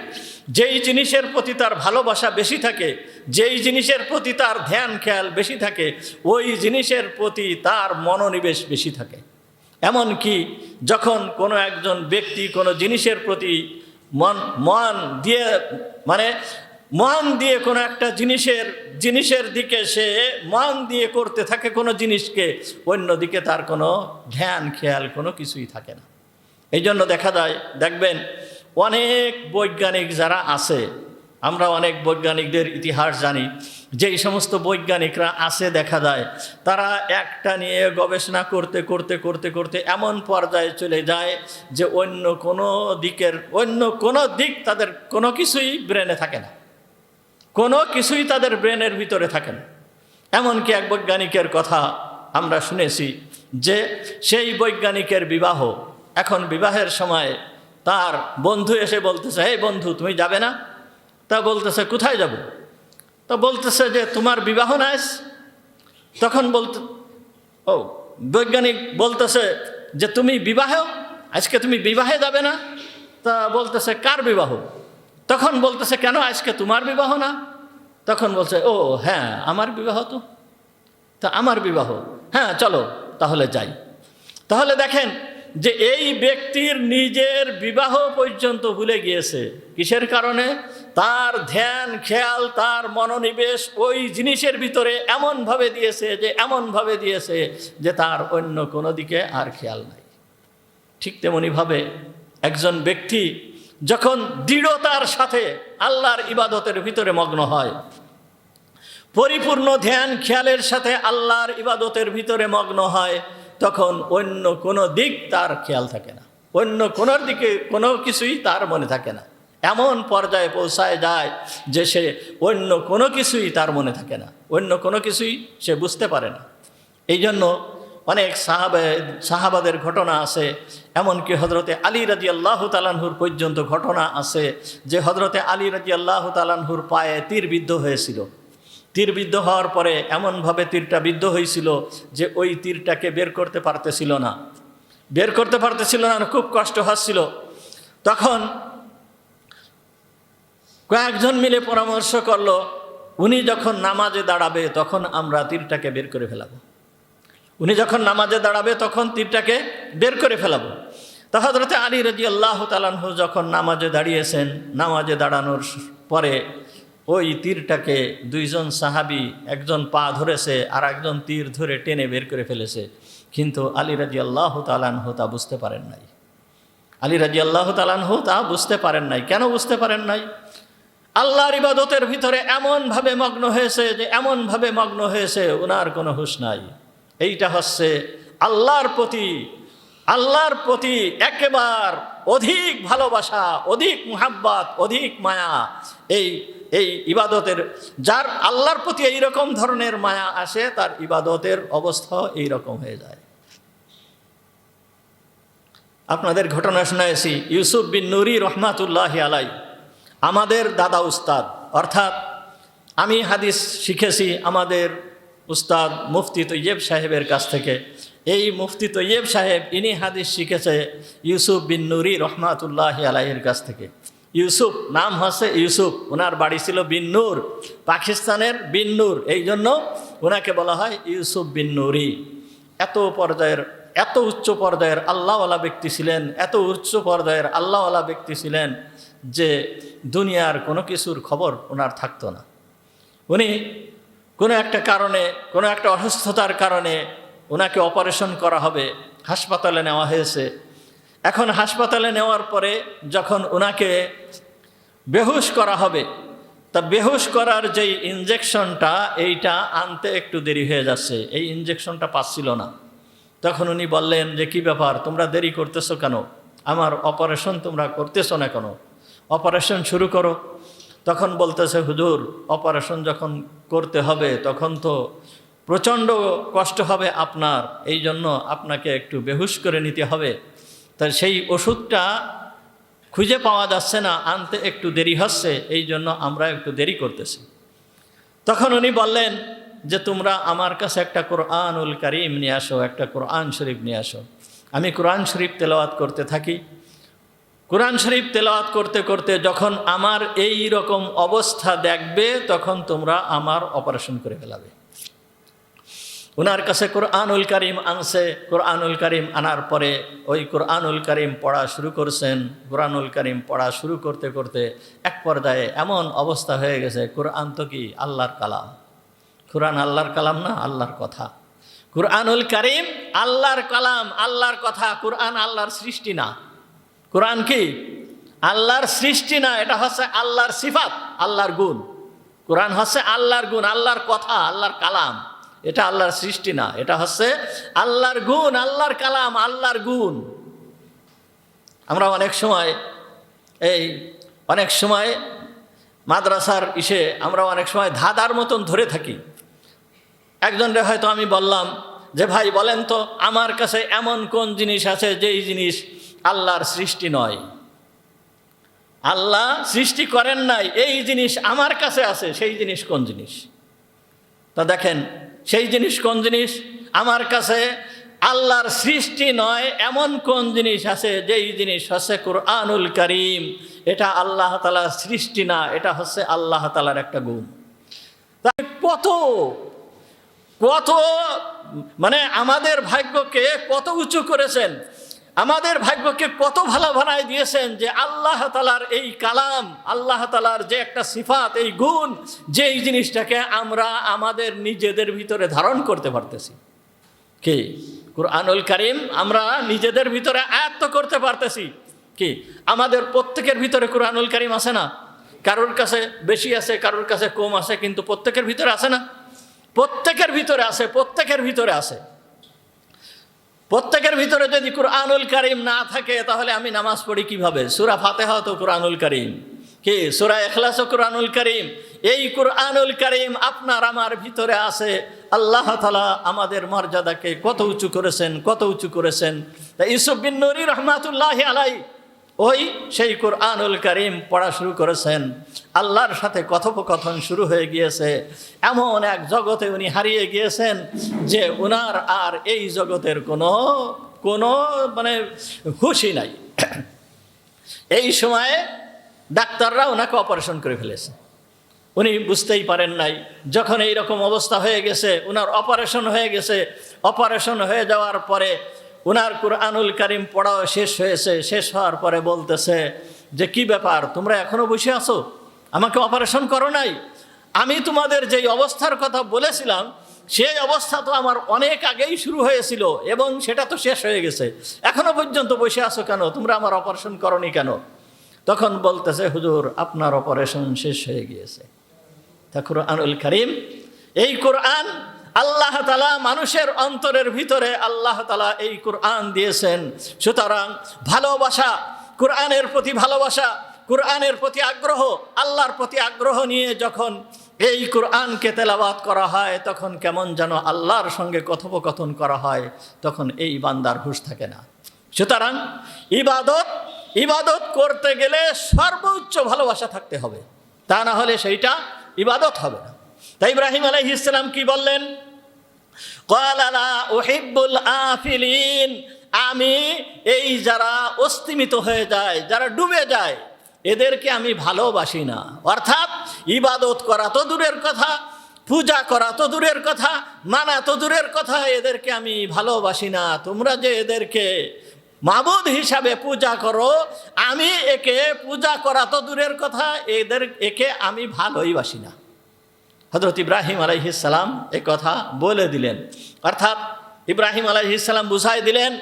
যেই জিনিসের প্রতি তার ভালোবাসা বেশি থাকে, যেই জিনিসের প্রতি তার ধ্যান খেয়াল বেশি থাকে, ওই জিনিসের প্রতি তার মনোনিবেশ বেশি থাকে। এমনকি যখন কোনো একজন ব্যক্তি কোনো জিনিসের প্রতি মন দিয়ে কোনো একটা জিনিসের দিকে সে মন দিয়ে করতে থাকে কোনো জিনিসকে, অন্যদিকে তার কোনো ধ্যান খেয়াল কোনো কিছুই থাকে না। এই জন্য দেখবেন অনেক বৈজ্ঞানিক যারা আছে, আমরা অনেক বৈজ্ঞানিকদের ইতিহাস জানি, যেই সমস্ত বৈজ্ঞানিকরা আছে দেখা যায় তারা একটা নিয়ে গবেষণা করতে করতে করতে করতে এমন পর্যায়ে চলে যায় যে অন্য কোনো দিক তাদের কোনো কিছুই ব্রেনে থাকে না, কোনো কিছুই তাদের ব্রেনের ভিতরে থাকে না। এমনকি এক বৈজ্ঞানিকের কথা আমরা শুনেছি যে সেই বৈজ্ঞানিকের বিবাহ, এখন বিবাহের সময় তার বন্ধু এসে বলতেছে, এই বন্ধু তুমি যাবে না? তা বলতেছে, কোথায় যাব? তা বলতেছে যে তোমার বিবাহ না আজ। তখন বৈজ্ঞানিক বলতেছে যে তুমি আজকে তুমি বিবাহে যাবে না? তা বলতেছে, কার বিবাহ? তখন বলতেছে, কেন আজকে তোমার বিবাহ না? তখন বলছে, ও হ্যাঁ আমার বিবাহ তো। তা আমার বিবাহ, হ্যাঁ চলো তাহলে যাই। তাহলে দেখেন যে এই ব্যক্তির নিজের বিবাহ পর্যন্ত ভুলে গিয়েছে। কিসের কারণে? তার ধ্যান খেয়াল, তার মনোনিবেশ ওই জিনিসের ভিতরে এমনভাবে দিয়েছে যে তার অন্য কোনো দিকে আর খেয়াল নাই। ঠিক তেমনিভাবে একজন ব্যক্তি যখন দৃঢ়তার সাথে আল্লাহর ইবাদতের ভিতরে মগ্ন হয়, পরিপূর্ণ ধ্যান খেয়ালের সাথে আল্লাহর ইবাদতের ভিতরে মগ্ন হয়, তখন অন্য কোনো দিক তার খেয়াল থাকে না, অন্য কোনোর দিকে কোনো কিছুই তার মনে থাকে না। এমন পর্যায়ে পৌঁছায় যায় যে সে অন্য কোনো কিছুই তার মনে থাকে না, অন্য কোনো কিছুই সে বুঝতে পারে না। এই জন্য অনেক সাহাবাদের ঘটনা আছে, এমনকি হজরতে আলী রাদিয়াল্লাহু তাআলা আনহুর পর্যন্ত ঘটনা আছে যে হজরতে আলী রাদিয়াল্লাহু তাআলা আনহুর পায়ে তীর বিদ্ধ হয়েছিল। তীর বিদ্ধ হওয়ার পরে এমনভাবে তীরটা বিদ্ধ হয়েছিল যে ওই তীরটাকে বের করতে পারতেছিল না, খুব কষ্ট হচ্ছিল। তখন কয়েকজন মিলে পরামর্শ করলো, উনি যখন নামাজে দাঁড়াবে তখন আমরা তীরটাকে বের করে ফেলাবো, তা হযরতে আলী রাদিয়াল্লাহু তাআলা আনহু যখন নামাজে দাঁড়িয়েছেন, নামাজে দাঁড়ানোর পরে ওই তীরটাকে দুইজন সাহাবী, একজন পা ধরেছে আর একজন তীর ধরে টেনে বের করে ফেলেছে, কিন্তু আলী রাদিয়াল্লাহু তাআলা আনহু তা বুঝতে পারেন নাই। কেন বুঝতে পারেন নাই? আল্লাহর ইবাদতের ভিতরে এমনভাবে মগ্ন হয়েছে ওনার কোনো হুঁশ নাই। এইটা হচ্ছে আল্লাহর প্রতি একেবার অধিক ভালোবাসা, অধিক মুহাব্বত, অধিক মায়া। এই ইবাদতের, যার আল্লাহর প্রতি এইরকম ধরনের মায়া আসে, তার ইবাদতের অবস্থা এইরকম হয়ে যায়। আপনাদের ঘটনা শোনাইছি, ইউসুফ বিন নুরি রহমাতুল্লাহি আলাই আমাদের দাদা উস্তাদ, অর্থাৎ আমি হাদিস শিখেছি আমাদের উস্তাদ মুফতি তৈয়ব সাহেবের কাছ থেকে। এই মুফতি তৈয়ব সাহেব ইনি হাদিস শিখেছে ইউসুফ বিন নুরি রহমাতুল্লাহি আলাইহির কাছ থেকে। ইউসুফ নাম হচ্ছে ইউসুফ, ওনার বাড়ি ছিল বিন্নুর, পাকিস্তানের বিন্নুর, এই জন্য ওনাকে বলা হয় ইউসুফ বিন নুরি। এত উচ্চ পর্যায়ের আল্লাহওয়ালা ব্যক্তি ছিলেন যে দুনিয়ার কোনো কিছুর খবর ওনার থাকতো না। উনি কোনো একটা অসুস্থতার কারণে ওনাকে অপারেশন করা হবে, হাসপাতালে নেওয়া হয়েছে। এখন হাসপাতালে নেওয়ার পরে যখন ওনাকে বেহুশ করা হবে, তা বেহুশ করার যেই ইনজেকশনটা, এইটা আনতে একটু দেরি হয়ে যাচ্ছে, এই ইনজেকশনটা পাচ্ছিল না। তখন উনি বললেন যে কি ব্যাপার, তোমরা দেরি করতেছো কেন? আমার অপারেশন তোমরা করতেছো না কেন? অপারেশন শুরু করো। তখন বলতেছে, হুজুর অপারেশন যখন করতে হবে তখন তো প্রচণ্ড কষ্ট হবে আপনার, এই জন্য আপনাকে একটু বেহুশ করে নিতে হবে। তাই সেই ওষুধটা খুঁজে পাওয়া যাচ্ছে না, আনতে একটু দেরি হচ্ছে, এই জন্য আমরা একটু দেরি করতেছি। তখন উনি বললেন যে তোমরা আমার কাছে একটা কোরআনুল কারীম নিয়ে আসো, একটা কোরআন শরীফ নিয়ে আসো। আমি কোরআন শরীফ তেলাওয়াত করতে থাকি। কোরআন শরীফ তেলাওয়াত করতে করতে যখন আমার এই রকম অবস্থা দেখবে, তখন তোমরা আমার অপারেশন করে ফেলাবে। ওনার কাছে কোরআনুল কারীম আনছে। কোরআনুল কারীম আনার পরে ওই কোরআনুল কারীম পড়া শুরু করছেন। কোরআনুল কারীম পড়া শুরু করতে করতে এক পর্যায়ে এমন অবস্থা হয়ে গেছে, কোরআন তো কি আল্লাহর কালাম, কোরআন আল্লাহর কালাম না, আল্লাহর কথা। কোরআনুল কারীম আল্লাহর কালাম, আল্লাহর কথা। কোরআন আল্লাহর সৃষ্টি না। কোরআন কি আল্লাহর সৃষ্টি না, এটা হচ্ছে আল্লাহর সিফাত, আল্লাহর গুণ। কোরআন হচ্ছে আল্লাহর গুণ, আল্লাহর কথা, আল্লাহর কালাম। এটা আল্লাহর সৃষ্টি না, এটা হচ্ছে আল্লাহর গুণ, আল্লাহর কালাম, আল্লাহর গুণ। আমরা অনেক সময় মাদ্রাসার আমরা অনেক সময় ধাঁধার মতন ধরে থাকি। একজনরে হয়তো আমি বললাম যে ভাই বলেন তো, আমার কাছে এমন কোন জিনিস আছে যেই জিনিস আল্লাহর সৃষ্টি নয়, আল্লাহ সৃষ্টি করেন নাই, এই জিনিস আমার কাছে আছে, সেই জিনিস কোন জিনিস? তা দেখেন সেই জিনিস কোন জিনিস? আমার কাছে আল্লাহর সৃষ্টি নয় এমন কোন জিনিস আছে, যেই জিনিস হচ্ছে কোরআনুল কারীম। এটা আল্লাহ তাআলার সৃষ্টি না, এটা হচ্ছে আল্লাহ তাআলার একটা গুণ। কত মানে আমাদের ভাগ্যকে কত উঁচু করেছেন, আমাদের ভাগ্যকে কত ভালো বানায় দিয়েছেন যে আল্লাহ তাআলার এই কালাম, আল্লাহ তাআলার যে একটা সিফাত, এই গুণ, যে এই জিনিসটাকে আমরা আমাদের নিজেদের ভিতরে ধারণ করতে পারতেছি। কি কুরআনুল কারীম আমরা নিজেদের ভিতরে আয়ত্ত করতে পারতেছি। কি আমাদের প্রত্যেকের ভিতরে কুরআনুল কারীম আছে না? কারোর কাছে বেশি আছে, কারোর কাছে কম আছে, কিন্তু প্রত্যেকের ভিতরে আছে না? প্রত্যেকের ভিতরে আছে, প্রত্যেকের ভিতরে আছে। প্রত্যেকের ভিতরে যদি কুরআনুল কারীম না থাকে তাহলে আমি নামাজ পড়ি কিভাবে? সূরা ফাতিহা তো কুরআনুল কারীম, কি সূরা ইখলাস ও কুরআনুল কারীম। এই কুরআনুল কারীম আপনার আমার ভিতরে আছে। আল্লাহ তাআলা আমাদের মর্যাদাকে কত উঁচু করেছেন, কত উঁচু করেছেন। ইউসুফ বিন নুরি রহমাতুল্লাহি আলাইহি ওই সেই কুরআনুল কারীম পড়া শুরু করেছেন, আল্লাহর সাথে কথোপকথন শুরু হয়ে গিয়েছে। এমন এক জগতে উনি হারিয়ে গিয়েছেন যে উনার আর এই জগতের কোনো মানে খুশি নাই। এই সময়ে ডাক্তাররা ওনাকে অপারেশন করে ফেলেছে, উনি বুঝতেই পারেন নাই। যখন এই রকম অবস্থা হয়ে গেছে, উনার অপারেশন হয়ে গেছে, অপারেশন হয়ে যাওয়ার পরে উনার কুরআনুল কারীম পড়াও শেষ হয়েছে। শেষ হওয়ার পরে বলতেছে যে কি ব্যাপার, তোমরা এখনো বসে আছো, আমাকে অপারেশন করো নাই? আমি তোমাদের যেই অবস্থার কথা বলেছিলাম সেই অবস্থা তো আমার অনেক আগেই শুরু হয়েছিল এবং সেটা তো শেষ হয়ে গেছে, এখনো পর্যন্ত বসে আছো কেন? তোমরা আমার অপারেশন করনি কেন? তখন বলতেছে হুজুর আপনার অপারেশন শেষ হয়ে গিয়েছে। তা কুরআনুল কারীম, এই কোরআন আল্লাহ তাআলা মানুষের অন্তরের ভিতরে আল্লাহ তাআলা এই কোরআন দিয়েছেন। সুতরাং ভালোবাসা, কোরআনের প্রতি ভালোবাসা, কোরআনের প্রতি আগ্রহ, আল্লাহর প্রতি আগ্রহ নিয়ে যখন এই কোরআনকে তেলাওয়াত করা হয় তখন কেমন যেন আল্লাহর সঙ্গে কথোপকথন করা হয়, তখন এই বান্দার হুঁশ থাকে না। সুতরাং ইবাদত করতে গেলে সর্বোচ্চ ভালোবাসা থাকতে হবে, তা না হলে সেইটা ইবাদত হবে না। তাই ইব্রাহিম আলাইহিস সালাম কি বললেন? ক্বালা লা উহিব্বুল আফিলিন, আমি এই যারা অস্তিমিত হয়ে যায়, যারা ডুবে যায়, এদেরকে আমি ভালোবাসি না। অর্থাৎ ইবাদত করা তো দূরের কথা, পূজা করা তো দূরের কথা, মানা তো দূরের কথা, এদেরকে আমি ভালোবাসি না। তোমরা যে এদেরকে মাবুদ হিসাবে পূজা করো, আমি একে পূজা করা তো দূরের কথা, একে আমি ভালোই বাসি না। হযরত ইব্রাহিম আলাইহিস সালাম এই কথা বলে দিলেন। অর্থাৎ ইব্রাহিম আলাইহিস সালাম বুঝাই দিলেন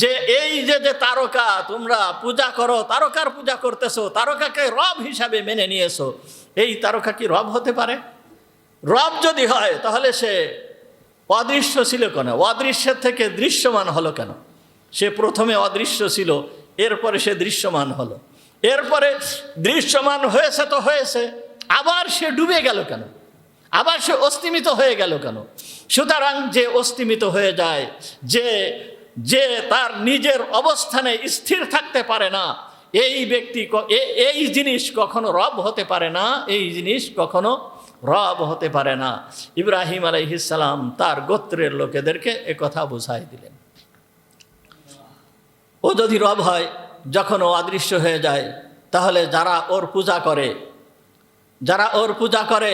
যে এই যে তারকা তোমরা পূজা করো, তারকার পূজা করতেছো, তারকাকে রব হিসাবে মেনে নিয়েছো, এই তারকা কি রব হতে পারে? রব যদি হয় তাহলে সে অদৃশ্য ছিল কেন? অদৃশ্যের থেকে দৃশ্যমান হলো কেন? সে প্রথমে অদৃশ্য ছিল, এরপরে সে দৃশ্যমান হলো, এরপরে দৃশ্যমান হয়েছে তো হয়েছে, আবার সে ডুবে গেল কেন? আবার সে অস্তিমিত হয়ে গেল কেন? সুতরাং যে অস্তিমিত হয়ে যায়, যে তার নিজের অবস্থানে স্থির থাকতে পারে না, এই ব্যক্তি, এই জিনিস কখনো রব হতে পারে না, এই জিনিস কখনো রব হতে পারে না। ইব্রাহিম আলাইহিস সালাম তার গোত্রের লোকেদেরকে একথা বুঝাই দিলেন। ও যদি রব হয়, যখন ও অদৃশ্য হয়ে যায়, তাহলে যারা ওর পূজা করে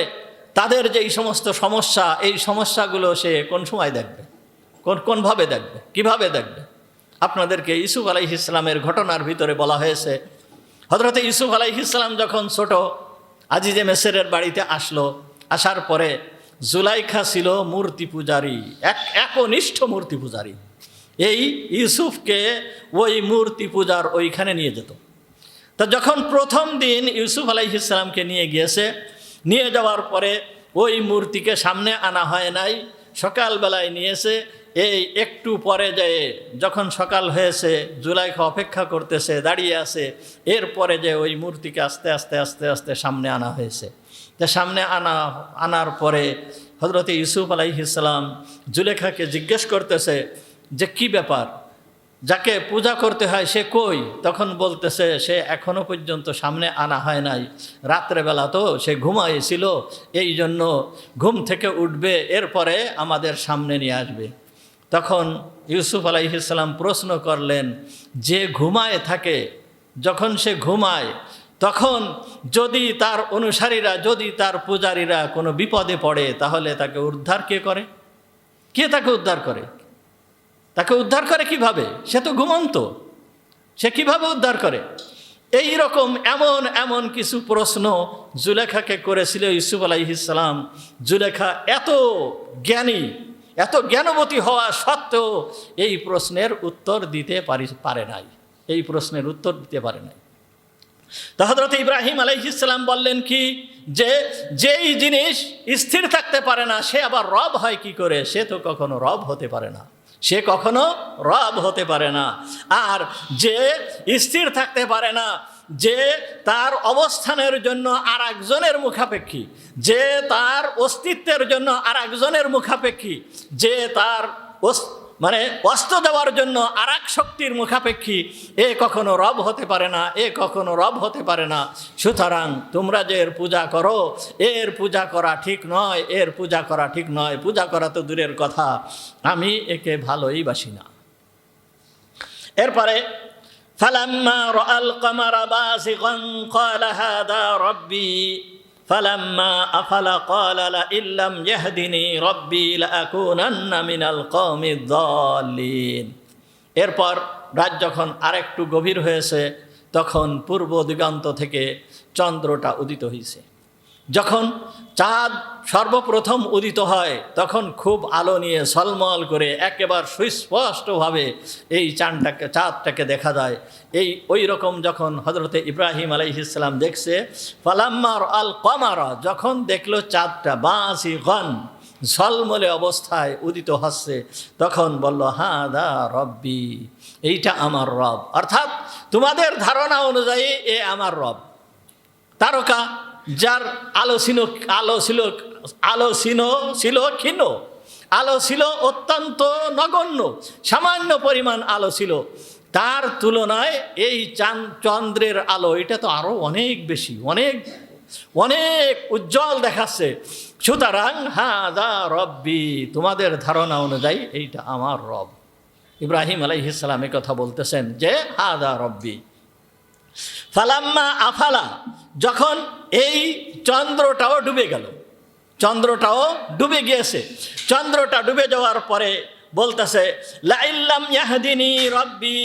তাদের যেই সমস্ত সমস্যা, এই সমস্যাগুলো সে কোন সময় দেখবে, কোনভাবে দেখবে, কিভাবে দেখবে? আপনাদেরকে ইউসুফ আলাইহিস সালামের ঘটনার ভিতরে বলা হয়েছে, হযরত ইউসুফ আলাইহিস সালাম যখন ছোট আজিজে মিসরের বাড়িতে আসার পরে জুলাইখা ছিল মূর্তি পূজারী, একনিষ্ঠ মূর্তি পূজারী। এই ইউসুফকে ওই মূর্তি পূজার ওইখানে নিয়ে যেত। তা যখন প্রথম দিন ইউসুফ আলাইহিস সালামকে নিয়ে যাওয়ার পরে ওই মূর্তিকে সামনে আনা হয় নাই, সকালবেলায় নিয়েছে। এই একটু পরে যায়, যখন সকাল হয়েছে, জুলাইখা অপেক্ষা করতেছে, দাঁড়িয়ে আছে, এরপরে যে ওই মূর্তিকে আস্তে আস্তে আস্তে আস্তে সামনে আনা হয়েছে। তা সামনে আনার পরে হযরত ইউসুফ আলাইহিস সালাম জুলেখাকে জিজ্ঞেস করতেছে যে কি ব্যাপার, যাকে পূজা করতে হয় সে কই? তখন বলতেছে সে এখনো পর্যন্ত সামনে আনা হয় নাই, রাত্রেবেলা তো সে ঘুমাইছিল, এই জন্য ঘুম থেকে উঠবে, এরপরে আমাদের সামনে নিয়ে আসবে। তখন ইউসুফ আলাইহিস সালাম প্রশ্ন করলেন, যে ঘুমায় থাকে, যখন সে ঘুমায় তখন যদি তার অনুসারীরা, যদি তার পূজারীরা কোনো বিপদে পড়ে, তাহলে তাকে উদ্ধার কে করে? কে তাকে উদ্ধার করে? তাকে উদ্ধার করে কিভাবে? সে তো ঘুমন্ত, সে কিভাবে উদ্ধার করে? এই রকম এমন এমন কিছু প্রশ্ন জুলেখাকে করেছিল ইউসুফ আলাইহিস সালাম। জুলেখা এত জ্ঞানী, এত জ্ঞানবতী হওয়া সত্ত্বেও এই প্রশ্নের উত্তর দিতে পারে নাই, এই প্রশ্নের উত্তর দিতে পারে নাই। তো হযরত ইব্রাহিম আলাইহিস সালাম বললেন কি, যে যেই জিনিস স্থির থাকতে পারে না সে আবার রব হয় কি করে? সে তো কখনো রব হতে পারে না, সে কখনো রব হতে পারে না। আর যে স্থির থাকতে পারে না, যে তার অবস্থানের জন্য আর একজনের মুখাপেক্ষী, যে তার অস্তিত্বের জন্য আর একজনের মুখাপেক্ষী, যে তার অস্ত দেওয়ার জন্য আর এক শক্তির মুখাপেক্ষী, এ কখনো রব হতে পারে না, এ কখনো রব হতে পারে না। সুতরাং তোমরা যে এর পূজা করো, এর পূজা করা ঠিক নয়, এর পূজা করা ঠিক নয়। পূজা করা তো দূরের কথা, আমি একে ভালোই বাসি না। এরপরে ফালাম্মা রাআল কামারা বাযিগান ক্বালা হাযা রাব্বি ফালাম্মা আফালা ক্বালা লা ইল্লাম ইয়াহদিনি রাব্বি লাআকুনান্না মিনাল কওমিদ দাল্লিন। এরপর রাত যখন আরেকটু গভীর হয়েছে, তখন পূর্ব দিগন্ত থেকে চন্দ্রটা উদিত হয়েছে। যখন চাঁদ সর্বপ্রথম উদিত হয় তখন খুব আলো নিয়ে ঝলমল করে একেবারে সুস্পষ্টভাবে এই চাঁদটাকে দেখা যায়। ওই রকম যখন হযরতে ইব্রাহিম আলাইহিস সালাম দেখছে, ফালাম্মা রাআল কামারা, যখন দেখলো চাঁদটা বাযিগান ঝলমলে অবস্থায় উদিত হচ্ছে, তখন বলল হাদা রব্বি, এইটা আমার রব। অর্থাৎ তোমাদের ধারণা অনুযায়ী এ আমার রব। তারকা যার আলো ছিল ক্ষীণ, আলো ছিল অত্যন্ত নগণ্য, সামান্য পরিমাণ আলো ছিল, তার তুলনায় এই চন্দ্রের আলো এটা তো আরো অনেক বেশি, অনেক অনেক উজ্জ্বল দেখাচ্ছে। সুতরাং হাদা রব্বি, তোমাদের ধারণা অনুযায়ী এইটা আমার রব। ইব্রাহিম আলাইহিস সালাম এই কথা বলতেছেন যে হাদা রব্বি। ফালাম্মা আফালা, যখন এই চন্দ্রটাও ডুবে গেল, চন্দ্রটাও ডুবে গিয়েছে, চন্দ্রটা ডুবে যাওয়ার পরে বলতেছে লা ইল্লাম ইয়াহদিনি রাব্বি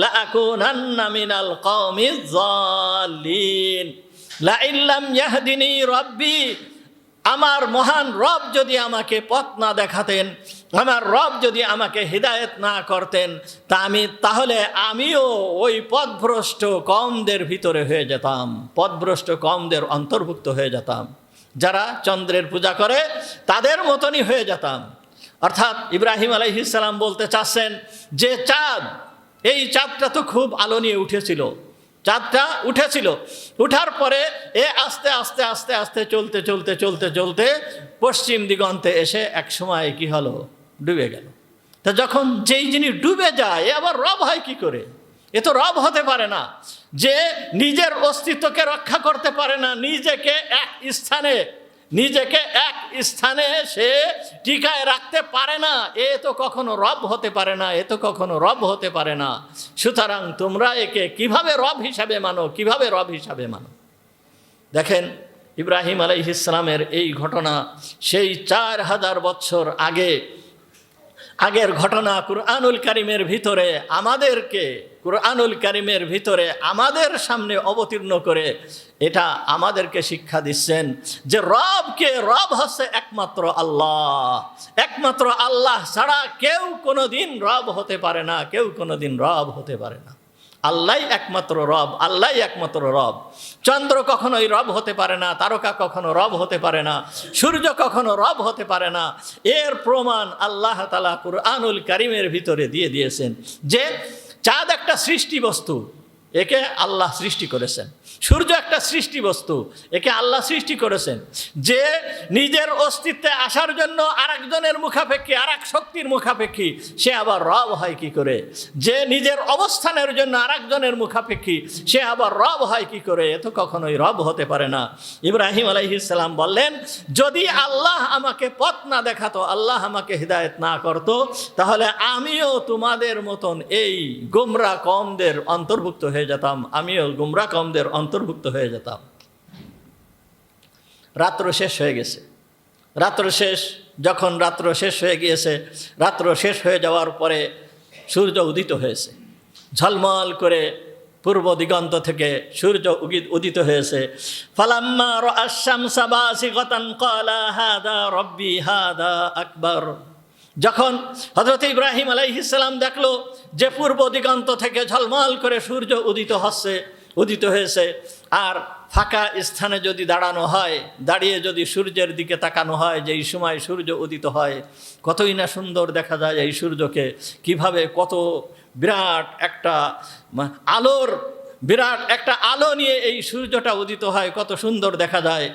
লাআকুনান্না মিনাল কওমিজ যাল্লিন। লা ইল্লাম ইয়াহদিনি রাব্বি, আমার মহান রব যদি আমাকে পথ না দেখাতেন, আমার রব যদি আমাকে হিদায়েত না করতেন, তাহলে আমিও ওই পথভ্রষ্ট কওমদের ভিতরে হয়ে যেতাম, পথভ্রষ্ট কওমদের অন্তর্ভুক্ত হয়ে যেতাম, যারা চন্দ্রের পূজা করে তাদের মতনই হয়ে যেতাম। অর্থাৎ ইব্রাহিম আলাইহিস সালাম বলতে চাচ্ছেন যে চাঁদ, এই চাঁদটা তো খুব আলো নিয়ে উঠেছিল, চাঁদটা উঠেছিল, উঠার পরে এ আস্তে আস্তে আস্তে আস্তে চলতে চলতে চলতে চলতে পশ্চিম দিগন্তে এসে এক সময় কি হলো, ডুবে গেল। তা যখন যেই জিনিস ডুবে যায় এ আবার রব হয় কি করে? এ তো রব হতে পারে না। যে নিজের অস্তিত্বকে রক্ষা করতে পারে না, নিজেকে এক স্থানে সে টিকায় রাখতে পারে না, এ তো কখনো রব হতে পারে না, এ তো কখনো রব হতে পারে না। সুতরাং তোমরা একে কিভাবে রব হিসাবে মানো, কিভাবে রব হিসাবে মানো? দেখেন ইব্রাহিম আলাইহিস সালামের এই ঘটনা সেই 4000 বছর আগের ঘটনা কুরআনুল কারীমের ভিতরে আমাদের সামনে অবতীর্ণ করে এটা আমাদেরকে শিক্ষা দিচ্ছেন যে রব হচ্ছে একমাত্র আল্লাহ, একমাত্র আল্লাহ ছাড়া কেউ কোনোদিন রব হতে পারে না, কেউ কোনোদিন রব হতে পারে না। আল্লাহই একমাত্র রব, আল্লাহই একমাত্র রব। চন্দ্র কখনোই রব হতে পারে না, তারকা কখনো রব হতে পারে না, সূর্য কখনো রব হতে পারে না। এর প্রমাণ আল্লাহ তাআলা কুরআনুল কারীমের ভিতরে দিয়ে দিয়েছেন যে চাঁদ একটা সৃষ্টি বস্তু, একে আল্লাহ সৃষ্টি করেছেন। সূর্য একটা সৃষ্টি বস্তু, একে আল্লাহ সৃষ্টি করেছেন। যে নিজের অস্তিত্বে আসার জন্য আরেকজনের মুখাপেক্ষী, আরেক শক্তির মুখাপেক্ষী, সে আবার রব হয় কি করে? যে নিজের অবস্থানের জন্য আরেকজনের মুখাপেক্ষী, সে আবার রব হয় কি করে? এ তো কখনোই রব হতে পারে না। ইব্রাহিম আলাইহিস সালাম বললেন, যদি আল্লাহ আমাকে পথ না দেখাতো, আল্লাহ আমাকে হিদায়েত না করতো, তাহলে আমিও তোমাদের মতন এই গোমরা কওমদের অন্তর্ভুক্ত হয়ে যেতাম, আমিও গোমরা কওমদের অন্তর্ভুক্ত হয়ে যেতাম। রাত্র শেষ হয়ে গেছে, রাত্র শেষ যখন রাত্র শেষ হয়ে গিয়েছে, রাত্র শেষ হয়ে যাওয়ার পরে সূর্য উদিত হয়েছে, ঝলমল করে পূর্ব দিগন্ত থেকে সূর্য উদিত হয়েছে। ফালাম্মা রাআশ শামসা বাসিগাতান ক্বালা হাদা রব্বি হাদা আকবার। যখন হযরত ইব্রাহিম আলাইহিস সালাম দেখলো যে পূর্ব দিগন্ত থেকে ঝলমল করে সূর্য উদিত হয়েছে, আর ফাঁকা স্থানে যদি দাঁড়ানো হয়, দাঁড়িয়ে যদি সূর্যের দিকে তাকানো হয়, যে এই সময় সূর্য উদিত হয়, কতই না সুন্দর দেখা যায় এই সূর্যকে, কিভাবে কত বিরাট একটা আলো নিয়ে এই সূর্যটা উদিত হয়, কত সুন্দর দেখা যায়।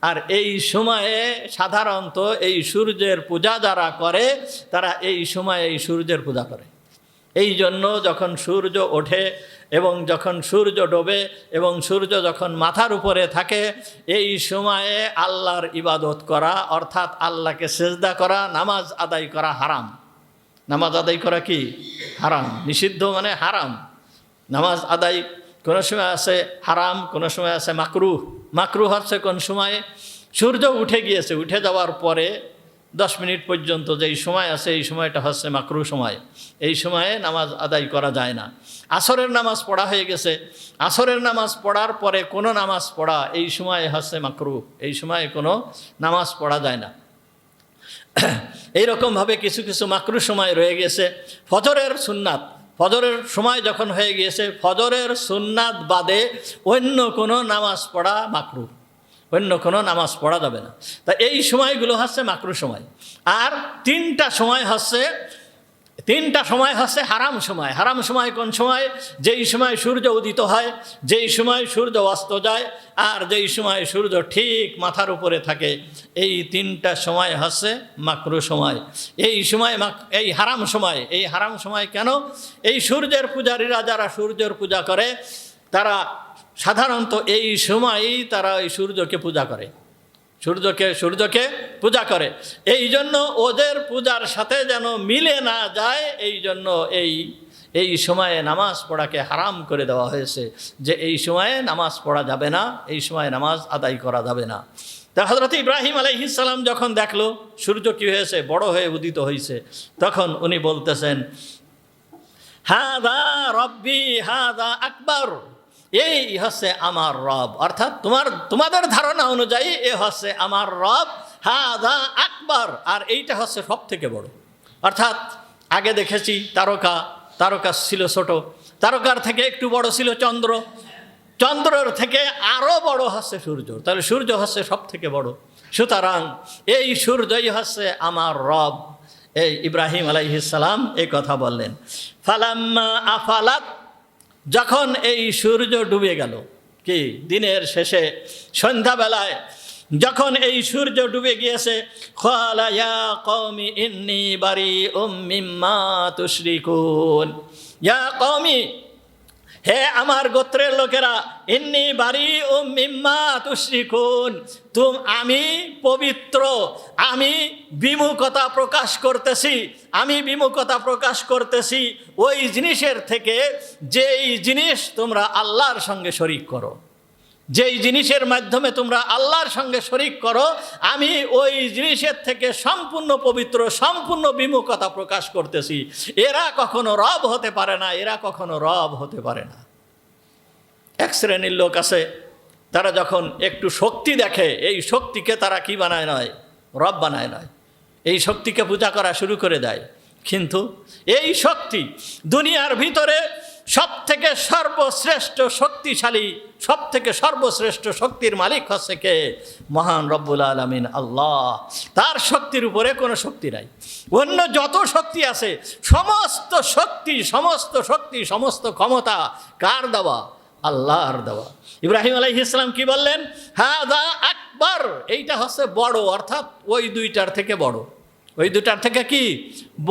আর এই সময়ে সাধারণত এই সূর্যের পূজা যারা করে তারা এই সময়ে এই সূর্যের পূজা করে। এই জন্য যখন সূর্য ওঠে এবং যখন সূর্য ডোবে এবং সূর্য যখন মাথার উপরে থাকে, এই সময়ে আল্লাহর ইবাদত করা অর্থাৎ আল্লাহকে সেজদা করা, নামাজ আদায় করা হারাম। নামাজ আদায় করা কি হারাম, নিষিদ্ধ মানে হারাম। নামাজ আদায় কোনো সময় আছে হারাম, কোনো সময় আছে মাকরুহ। মাকরুহ হচ্ছে কোন সময়ে সূর্য উঠে গিয়েছে, উঠে যাওয়ার পরে 10 মিনিট পর্যন্ত যেই সময় আছে এই সময়টা হচ্ছে মাকরুহ সময়। এই সময়ে নামাজ আদায় করা যায় না। আসরের নামাজ পড়া হয়ে গেছে, আসরের নামাজ পড়ার পরে কোনো নামাজ পড়া এই সময়ে হচ্ছে মাকরুহ, এই সময়ে কোনো নামাজ পড়া যায় না। এইরকমভাবে কিছু কিছু মাকরুহ সময় রয়ে গেছে। ফজরের সুন্নাত, ফজরের সময় যখন হয়ে গিয়েছে, ফজরের সুন্নাত বাদে অন্য কোনো নামাজ পড়া মাকরুহ, অন্য কোনো নামাজ পড়া যাবে না। তা এই সময়গুলো হচ্ছে মাকরুহ সময়। আর তিনটা সময় হচ্ছে হারাম সময়। হারাম সময় কোন সময়? যেই সময় সূর্য উদিত হয়, যেই সময় সূর্য অস্ত যায়, আর যেই সময় সূর্য ঠিক মাথার উপরে থাকে, এই তিনটা সময় হচ্ছে মাকরুহ সময়। এই সময় এই হারাম সময়। এই হারাম সময় কেন? এই সূর্যের পূজারীরা যারা সূর্যের পূজা করে তারা সাধারণত এই সময়ই তারা এই সূর্যকে পূজা করে, সূর্যকে পূজা করে। এই জন্য ওদের পূজার সাথে যেন মিলে না যায়, এই জন্য এই সময়ে নামাজ পড়াকে হারাম করে দেওয়া হয়েছে, যে এই সময়ে নামাজ পড়া যাবে না, এই সময়ে নামাজ আদায় করা যাবে না। তা হযরত ইব্রাহিম আলাইহিস সালাম যখন দেখলো সূর্য কি হয়েছে, বড় হয়ে উদিত হয়েছে, তখন উনি বলতেছেন হাদা রব্বি হাদা আকবার, এই হচ্ছে আমার রব, অর্থাৎ তোমাদের ধারণা অনুযায়ী এ হচ্ছে আমার রব, হাদা আকবার, আর এইটা হচ্ছে সব থেকে বড়। অর্থাৎ আগে দেখেছি তারকা ছিল ছোট, তারকার থেকে একটু বড় ছিল চন্দ্র, চন্দ্রের থেকে আরও বড় হচ্ছে সূর্য, তাহলে সূর্য হচ্ছে সব থেকে বড়। সুতরাং এই সূর্যই হচ্ছে আমার রব। এই ইব্রাহিম আলাইহিস সালাম এই কথা বললেন। ফালাম্মা আফালাত, যখন এই সূর্য ডুবে গেল, কি দিনের শেষে সন্ধ্যাবেলায় যখন এই সূর্য ডুবে গিয়েছে, ক্বালা ইয়া কওমি ইন্নী বারিউম মিম্মা তুশরিকুন, ইয়া কওমি, হে আমার গোত্রের লোকেরা, ইন্নী বারিউম মিম্মা তুশরিকুন, আমি পবিত্র, আমি বিমুখতা প্রকাশ করতেছি ওই জিনিসের থেকে যেই জিনিস তোমরা আল্লাহর সঙ্গে শরীক করো, যেই জিনিসের মাধ্যমে তোমরা আল্লাহর সঙ্গে শরীক করো, আমি ওই জিনিসের থেকে সম্পূর্ণ পবিত্র, সম্পূর্ণ বিমুখতা প্রকাশ করতেছি। এরা কখনো রব হতে পারে না, এরা কখনো রব হতে পারে না। এক শ্রেণীর লোক আছে, তারা যখন একটু শক্তি দেখে, এই শক্তিকে তারা কি বানায় নয়, রব বানায় নয়, এই শক্তিকে পূজা করা শুরু করে দেয়। কিন্তু এই শক্তি দুনিয়ার ভিতরে সবথেকে সর্বশ্রেষ্ঠ শক্তিশালী, সবথেকে সর্বশ্রেষ্ঠ শক্তির মালিক হচ্ছে কে? মহান রব্বুল আলামিন আল্লাহ। তার শক্তির উপরে কোনো শক্তি নাই। অন্য যত শক্তি আছে সমস্ত শক্তি সমস্ত ক্ষমতা কার দেওয়া? আল্লাহর দেওয়া। ইব্রাহিম আলাইহিস সালাম কি বললেন? হাদা আকবার, এইটা হচ্ছে বড়, অর্থাৎ ওই দুইটার থেকে বড়, ওই দুটার থেকে কি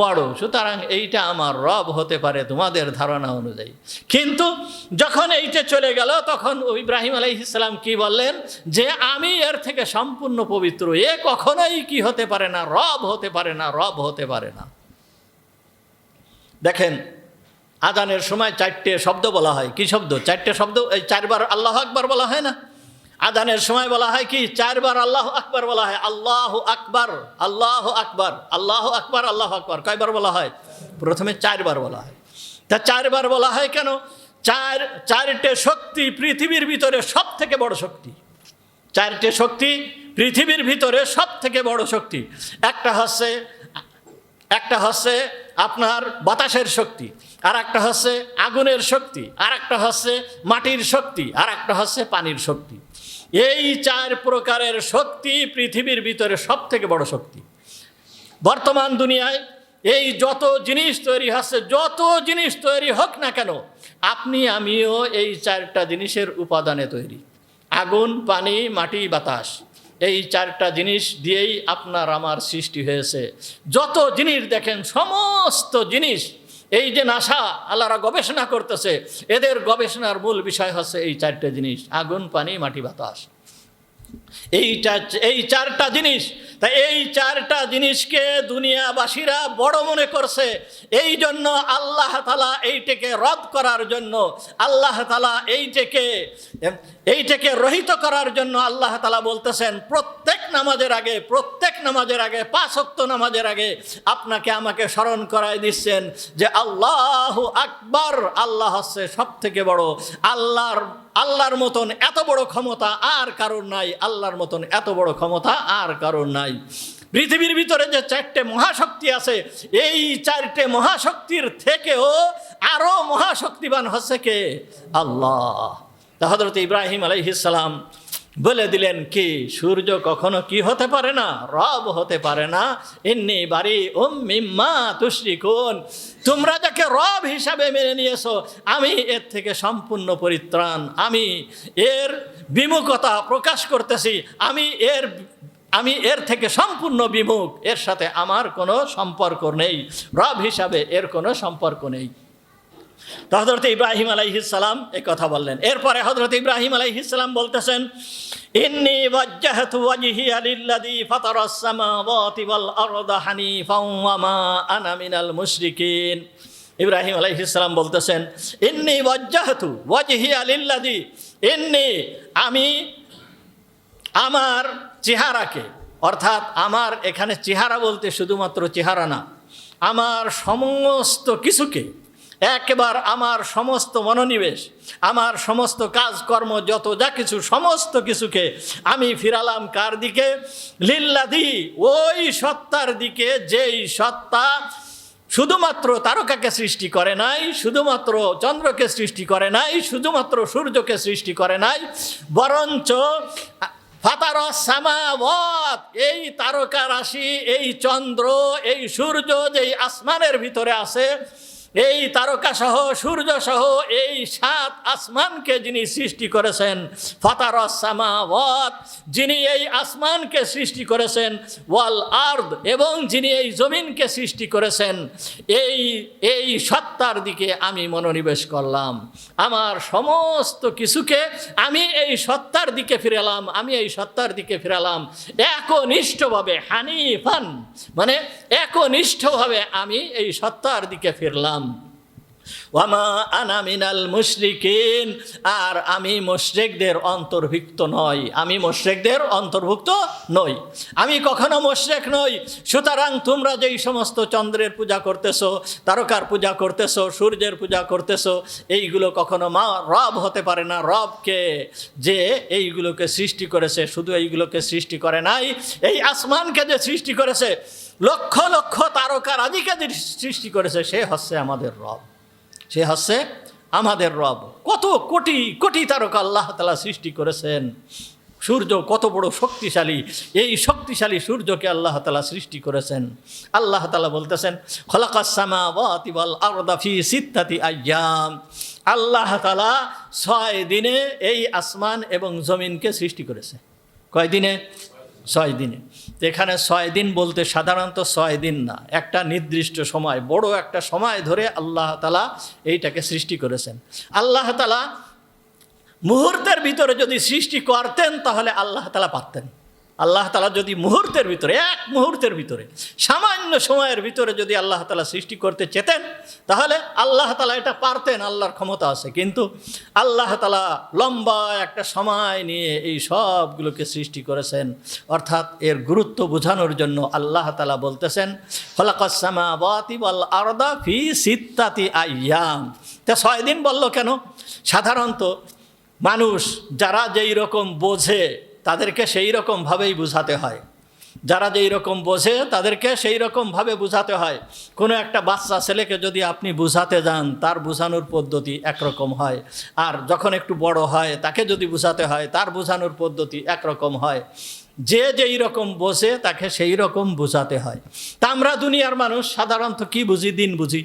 বড়। সুতরাং এইটা আমার রব হতে পারে তোমাদের ধারণা অনুযায়ী। কিন্তু যখন এইটা চলে গেল, তখন ইব্রাহিম আলাইহিস সালাম কি বললেন? যে আমি এর থেকে সম্পূর্ণ পবিত্র, এ কখনোই কি হতে পারে না, রব হতে পারে না, রব হতে পারে না। দেখেন, আজানের সময় 4টে শব্দ বলা হয়। কি শব্দ? 4টে শব্দ, এই 4বার আল্লাহু আকবার বলা হয় না? আজানের সময় বলা হয় কি, 4 বার আল্লাহ আকবার বলা হয়। আল্লাহ আকবার, আল্লাহ আকবার, আল্লাহ আকবার, আল্লাহ আকবার। কয়বার বলা হয়? প্রথমে 4 বার বলা হয়। তা 4 বার বলা হয় কেন? চারটে শক্তি পৃথিবীর ভিতরে সব থেকে বড় শক্তি। 4টে শক্তি পৃথিবীর ভিতরে সব থেকে বড় শক্তি। একটা হচ্ছে আপনার বাতাসের শক্তি, আর একটা হচ্ছে আগুনের শক্তি, আর একটা হচ্ছে মাটির শক্তি, আর একটা হচ্ছে পানির শক্তি। এই 4 প্রকারের শক্তি পৃথিবীর ভিতরে সব থেকে বড় শক্তি। বর্তমান দুনিয়ায় এই যত জিনিস তৈরি হচ্ছে, যত জিনিস তৈরি হোক না কেন, আপনি আমিও এই 4টা জিনিসের উপাদানে তৈরি। আগুন, পানি, মাটি, বাতাস, এই 4টা জিনিস দিয়েই আপনার আমার সৃষ্টি হয়েছে। যত জিনিস দেখেন, সমস্ত জিনিস, এই যে নাসা আল্লাহরা গবেষণা করতেছে, এদের গবেষণার মূল বিষয় হচ্ছে এই 4টে জিনিস: আগুন, পানি, মাটি, বাতাস। এই 4টা জিনিস। তাই এই 4টা জিনিসকে দুনিয়াবাসীরা বড় মনে করছে। এই জন্য আল্লাহ তাআলা এইটাকে রদ করার জন্য, আল্লাহ তাআলা এইটাকে রহিত করার জন্য আল্লাহ তাআলা বলতেছেন, প্রত্যেক নামাজের আগে 5 ওয়াক্ত নামাজের আগে আপনাকে আমাকে স্মরণ করায় দিচ্ছেন যে আল্লাহু আকবার, আল্লাহ হচ্ছে সব থেকে বড়। আল্লাহর মতন এত বড় ক্ষমতা আর কারোর নাই, আল্লাহর মতন এত বড় ক্ষমতা আর কারোর নাই। পৃথিবীর ভিতরে যে 4টে মহাশক্তি আছে, এই 4টে মহাশক্তির থেকেও আরো মহাশক্তিবান হচ্ছে কে? আল্লাহ। তা হযরত ইব্রাহিম আলাইহিস সালাম বলে দিলেন কি, সূর্য কখনো কি হতে পারে না? রব হতে পারে না। ইন্নী বারিউম মিম্মা তুশরিকুন, তোমরা যাকে রব হিসাবে মেনে নিয়েছো, আমি এর থেকে সম্পূর্ণ পরিত্রাণ, আমি এর বিমুখতা প্রকাশ করতেছি। আমি এর থেকে সম্পূর্ণ বিমুখ, এর সাথে আমার কোনো সম্পর্ক নেই, রব হিসাবে এর কোনো সম্পর্ক নেই। তো হযরত ইব্রাহিম আলাইহিস সালাম এই কথা বললেন। এরপরে হযরত ইব্রাহিম আলাইহিস সালাম বলতেছেন, ইন্নী ওয়াজ্জাহতু ওয়াজহিয়া লিল্লাযী ফাতারাস সামাওয়াতি ওয়াল আরদা হানিফাও ওয়া মা আনা মিনাল মুশরিকিন। ইব্রাহিম আলাইহিস সালাম বলতেছেন, ইন্নী ওয়াজ্জাহতু ওয়াজহিয়া লিল্লাযী, আমি আমার চেহারাকে, অর্থাৎ আমার এখানে চেহারা বলতে শুধুমাত্র চেহারা না, আমার সমস্ত কিছুকে, একবার আমার সমস্ত মনোনিবেশ, আমার সমস্ত কাজকর্ম, যত যা কিছু, সমস্ত কিছুকে আমি ফিরালাম কার দিকে? লিল্লাযী, ওই সত্তার দিকে, যেই সত্তা শুধুমাত্র তারকাকে সৃষ্টি করে নাই, শুধুমাত্র চন্দ্রকে সৃষ্টি করে নাই, শুধুমাত্র সূর্যকে সৃষ্টি করে নাই, বরঞ্চ ফাতারাস সামাওয়াত, এই তারকা রাশি, এই চন্দ্র, এই সূর্য যেই আসমানের ভিতরে আছে, এই তারকা সহ, সূর্য সহ এই 7 আসমানকে যিনি সৃষ্টি করেছেন, ফাতারাস সামাওয়াত, যিনি এই আসমানকে সৃষ্টি করেছেন, ওয়াল আরদ, এবং যিনি এই জমিনকে সৃষ্টি করেছেন, এই সত্তার দিকে আমি মনোনিবেশ করলাম। আমার সমস্ত কিছুকে আমি এই সত্তার দিকে ফিরালাম, একনিষ্ঠভাবে, হানিফান মানে একনিষ্ঠভাবে আমি এই সত্তার দিকে ফিরলাম। ওয়ামা আনা মিনাল মুশরিকিন, আর আমি মুশরিকদের অন্তর্ভুক্ত নই, আমি কখনো মুশরিক নই। সুতরাং তোমরা যেই সমস্ত চন্দ্রের পূজা করতেছো, তারকার পূজা করতেছো, সূর্যের পূজা করতেছো, এইগুলো কখনো রব হতে পারে না। রবকে, যে এইগুলোকে সৃষ্টি করেছে, শুধু এইগুলোকে সৃষ্টি করে নাই, এই আসমানকে যে সৃষ্টি করেছে, লক্ষ লক্ষ তারকা রাজিকে যে সৃষ্টি করেছে, সে হচ্ছে আমাদের রব। কত কোটি কোটি তারকা আল্লাহ তাআলা সৃষ্টি করেছেন। সূর্য কত বড় শক্তিশালী, এই শক্তিশালী সূর্যকে আল্লাহ তাআলা সৃষ্টি করেছেন। আল্লাহ তাআলা বলতেছেন, খলাকাস সামাওয়াতি ওয়াল আরদা ফি সিত্তাতি আইয়াম, আল্লাহ তাআলা 6 দিনে এই আসমান এবং জমিনকে সৃষ্টি করেছে। কয় দিনে? 6 দিনে। এখানে 6 দিন বলতে সাধারণত 6 দিন না, একটা নির্দিষ্ট সময়, বড় একটা সময় ধরে আল্লাহ তাআলা এইটাকে সৃষ্টি করেছেন। আল্লাহ তাআলা মুহূর্তের ভিতরে যদি সৃষ্টি করতেন, তাহলে আল্লাহ তাআলা পারতেন। আল্লাহ তাআলা যদি মুহূর্তের ভিতরে, এক মুহূর্তের ভিতরে, সামান্য সময়ের ভিতরে যদি আল্লাহ তাআলা সৃষ্টি করতে চেতেন, তাহলে আল্লাহ তাআলা এটা পারতেন, আল্লাহর ক্ষমতা আছে। কিন্তু আল্লাহ তাআলা লম্বা একটা সময় নিয়ে এই সবগুলোকে সৃষ্টি করেছেন। অর্থাৎ এর গুরুত্ব বোঝানোর জন্য আল্লাহ তাআলা বলতেছেন, খলাকাস সামাওয়াতি ওয়াল আরদা ফি সিত্তাতি আইয়াম। তা 6 দিন বলল কেন? সাধারণত মানুষ যারা যেই রকম বোঝে তাদেরকে সেই রকমভাবেই বোঝাতে হয়, যারা যেই রকম বোঝে তাদেরকে সেই রকমভাবে বোঝাতে হয়। কোনো একটা বাচ্চা ছেলেকে যদি আপনি বোঝাতে যান, তার বোঝানোর পদ্ধতি একরকম হয়, আর যখন একটু বড় হয় তাকে যদি বোঝাতে হয়, তার বোঝানোর পদ্ধতি একরকম হয়। যে যেই রকম বোঝে তাকে সেই রকম বোঝাতে হয়। তা আমরা দুনিয়ার মানুষ সাধারণত কি বুঝি? দিন বুঝি,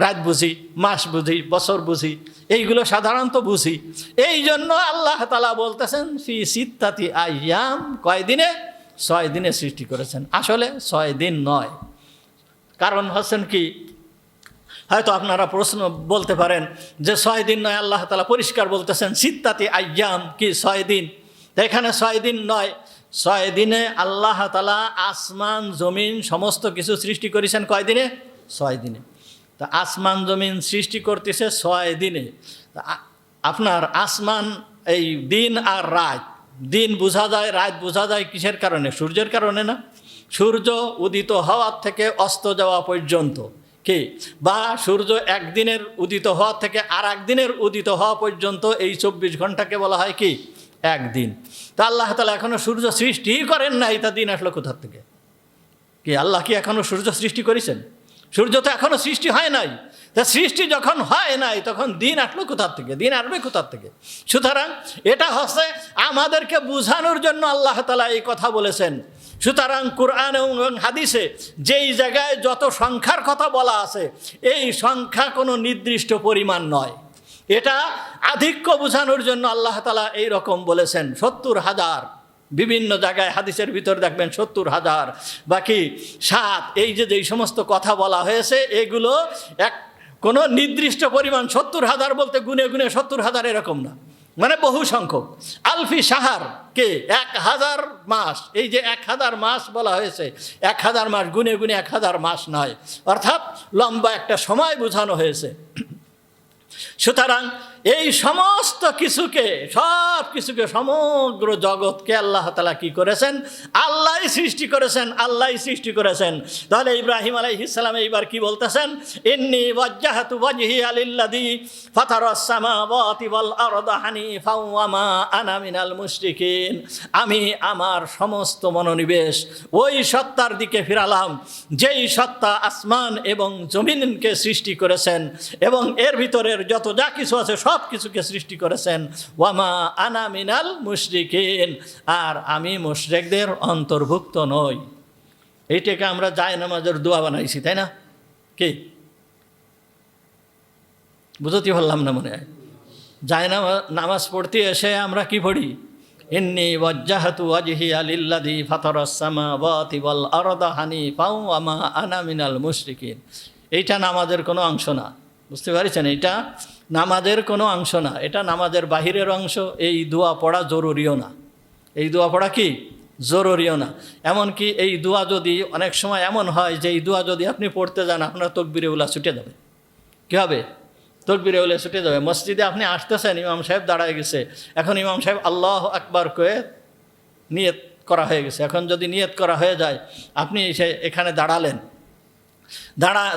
রাত বুঝি, মাস বুঝি, বছর বুঝি, এইগুলো সাধারণত বুঝি। এই জন্য আল্লাহ তাআলা বলতেছেন ফি সিত্তাতি আইয়াম, কয় দিনে? 6 দিনে সৃষ্টি করেছেন। আসলে 6 দিন নয়। কারণ হচ্ছেন কি, হয়তো আপনারা প্রশ্ন বলতে পারেন যে 6 দিন নয়, আল্লাহ তাআলা পরিষ্কার বলতেছেন সিত্তাতি আইয়াম, কি 6 দিন? তো এখানে 6 দিন নয়, 6 দিনে আল্লাহ তাআলা আসমান জমিন সমস্ত কিছু সৃষ্টি করেছেন। কয় দিনে? 6 দিনে। তা আসমান জমিন সৃষ্টি করতেছে 6 দিনে। আপনার আসমান, এই দিন আর রাত, দিন বোঝা যায়, রাত বোঝা যায় কিসের কারণে? সূর্যের কারণে না? সূর্য উদিত হওয়ার থেকে অস্ত যাওয়া পর্যন্ত, কি বা সূর্য একদিনের উদিত হওয়ার থেকে আর একদিনের উদিত হওয়া পর্যন্ত এই 24 ঘন্টাকে বলা হয় কি? একদিন। তা আল্লাহ তাআলা এখনো সূর্য সৃষ্টিই করেন নাই, তা দিন আসলো কোথার থেকে? কি আল্লাহ কি এখনো সূর্য সৃষ্টি করেছেন? সূর্য তো এখনো সৃষ্টি হয় নাই। তা সৃষ্টি যখন হয় নাই তখন দিন আসলো কোথার থেকে? দিন আসবে কোথার থেকে? সুতরাং এটা হচ্ছে আমাদেরকে বোঝানোর জন্য আল্লাহ তাআলা এই কথা বলেছেন। সুতরাং কোরআন এবং হাদিসে যেই জায়গায় যত সংখ্যার কথা বলা আছে, এই সংখ্যা কোনো নির্দিষ্ট পরিমাণ নয়। এটা আধিক্য বোঝানোর জন্য আল্লাহ তাআলা এই রকম বলেছেন। 70,000 বিভিন্ন জায়গায় হাদিসের ভিতর দেখবেন 70,000, বাকি 7, এই যে যেই সমস্ত কথা বলা হয়েছে এগুলো কোনো নির্দিষ্ট পরিমাণ। 70,000 বলতে গুনে গুনে 70,000 এরকম না, মানে বহু সংখ্যক। আলফি সাহার, কে 1000 মাস। এই যে 1000 মাস বলা হয়েছে, 1000 মাস গুনে গুনে 1000 মাস নয়, অর্থাৎ লম্বা একটা সময় বোঝানো হয়েছে। সুতরাং এই সমস্ত কিছুকে, সব কিছুকে, সমগ্র জগৎকে আল্লাহ তাআলা কি করেছেন? আল্লাহই সৃষ্টি করেছেন, আল্লাহই সৃষ্টি করেছেন। তাহলে ইব্রাহিম আলাইহিস সালাম এইবার কি বলতেছেন? ইন্নী ওয়াজ্জাহতু ওয়াজহিয়া লিল্লাযী ফাতারাস সামাওয়াতি ওয়াল আরদা হানিফাও ওয়া মা আনা মিনাল মুশরিকিন। আমি আমার সমস্ত মনোনিবেশ ওই সত্তার দিকে ফিরালাম, যেই সত্তা আসমান এবং জমিনকে সৃষ্টি করেছেন এবং এর ভিতরের যত যা কিছু আছে সব কিছুকে সৃষ্টি করেছেন। ওয়ামা আনা মিনাল মুশরিকিন, আর আমি মুশরিকদের অন্তর্ভুক্ত নই। এইটাকে আমরা জায়নামাজের দোয়া বানাইছি, তাই না? কি বুঝতে পারলাম না মনে হয়? নামাজ পড়তে এসে আমরা কি পড়ি? ইন্নী ওয়াজ্জাহতু ওয়াজহিয়া লিল্লাযী ফাতারাস সামাওয়াতি ওয়াল আরদা হানিফাও ওয়া মা আনা মিনাল মুশরিকিন। এইটা নামাজের কোনো অংশ না, বুঝতে পারছেন? এটা নামাজের কোনো অংশ না, এটা নামাজের বাহিরের অংশ। এই দোয়া পড়া জরুরিও না, এই দোয়া পড়া কি জরুরিও না। এমনকি এই দোয়া যদি অনেক সময় এমন হয় যে এই দোয়া যদি আপনি পড়তে যান, আপনার তাকবীরে উলা ছুটে যাবে। কী হবে? তাকবীরে উলা ছুটে যাবে। মসজিদে আপনি আসতেছেন, ইমাম সাহেব দাঁড়ায় গেছে, এখন ইমাম সাহেব আল্লাহু আকবার কয়ে নিয়ত করা হয়ে গেছে। এখন যদি নিয়ত করা হয়ে যায়, আপনি এখানে দাঁড়ালেন,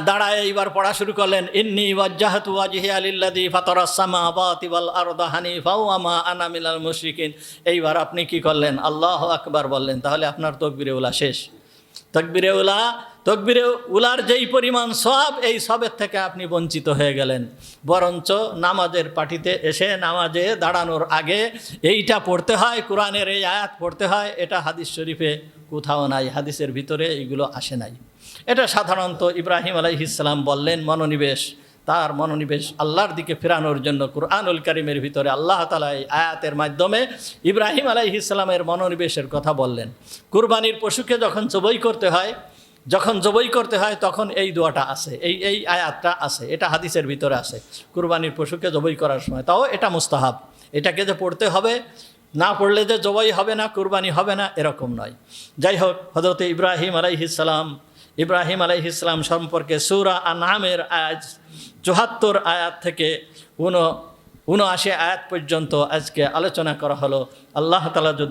দাঁড়ায় এইবার পড়া শুরু করলেন, ইন্নী ওয়াজ্জাহতু ওয়াজহিয়া লিল্লাযী ফাতারাস সামাওয়াতি ওয়াল আরদা হানিফাও ওয়া মা আনা মিনাল মুশরিকিন। এইবার আপনি কি করলেন? আল্লাহু আকবার বললেন। তাহলে আপনার তাকবীরে উলা শেষ। তাকবীরে উলার যেই পরিমাণ সওয়াব, এই সওয়াবের থেকে আপনি বঞ্চিত হয়ে গেলেন। বরঞ্চ নামাজের পাটিতে এসে নামাজে দাঁড়ানোর আগে এইটা পড়তে হয়, কোরআনের এই আয়াত পড়তে হয়। এটা হাদিস শরীফে কোথাও নাই, হাদিসের ভিতরে এইগুলো আসে নাই। এটা সাধারণত ইব্রাহিম আলাইহিস সালাম বললেন মনোনিবেশ, তার মনোনিবেশ আল্লাহর দিকে ফেরানোর জন্য কুরআনুল কারীমের ভিতরে আল্লাহ তাআলা এই আয়াতের মাধ্যমে ইব্রাহিম আলাইহিস সালামের মনোনিবেশের কথা বললেন। কুরবানির পশুকে যখন জবাই করতে হয় তখন এই দোয়াটা আছে, এই আয়াতটা আছে, এটা হাদিসের ভিতরে আছে। কুরবানির পশুকে জবাই করার সময়, তাও এটা মুস্তাহাব, এটাকে যে পড়তে হবে না পড়লে যে জবাই হবে না, কুরবানি হবে না, এরকম নয়। যাই হোক, হযরত ইব্রাহিম আলাইহিস সালাম সম্পর্কে সূরা আনআমের আয়াত ৭৪ আয়াত থেকে ৭৯ আয়াত পর্যন্ত আজকে আলোচনা করা হলো। আল্লাহ তাআলা যদি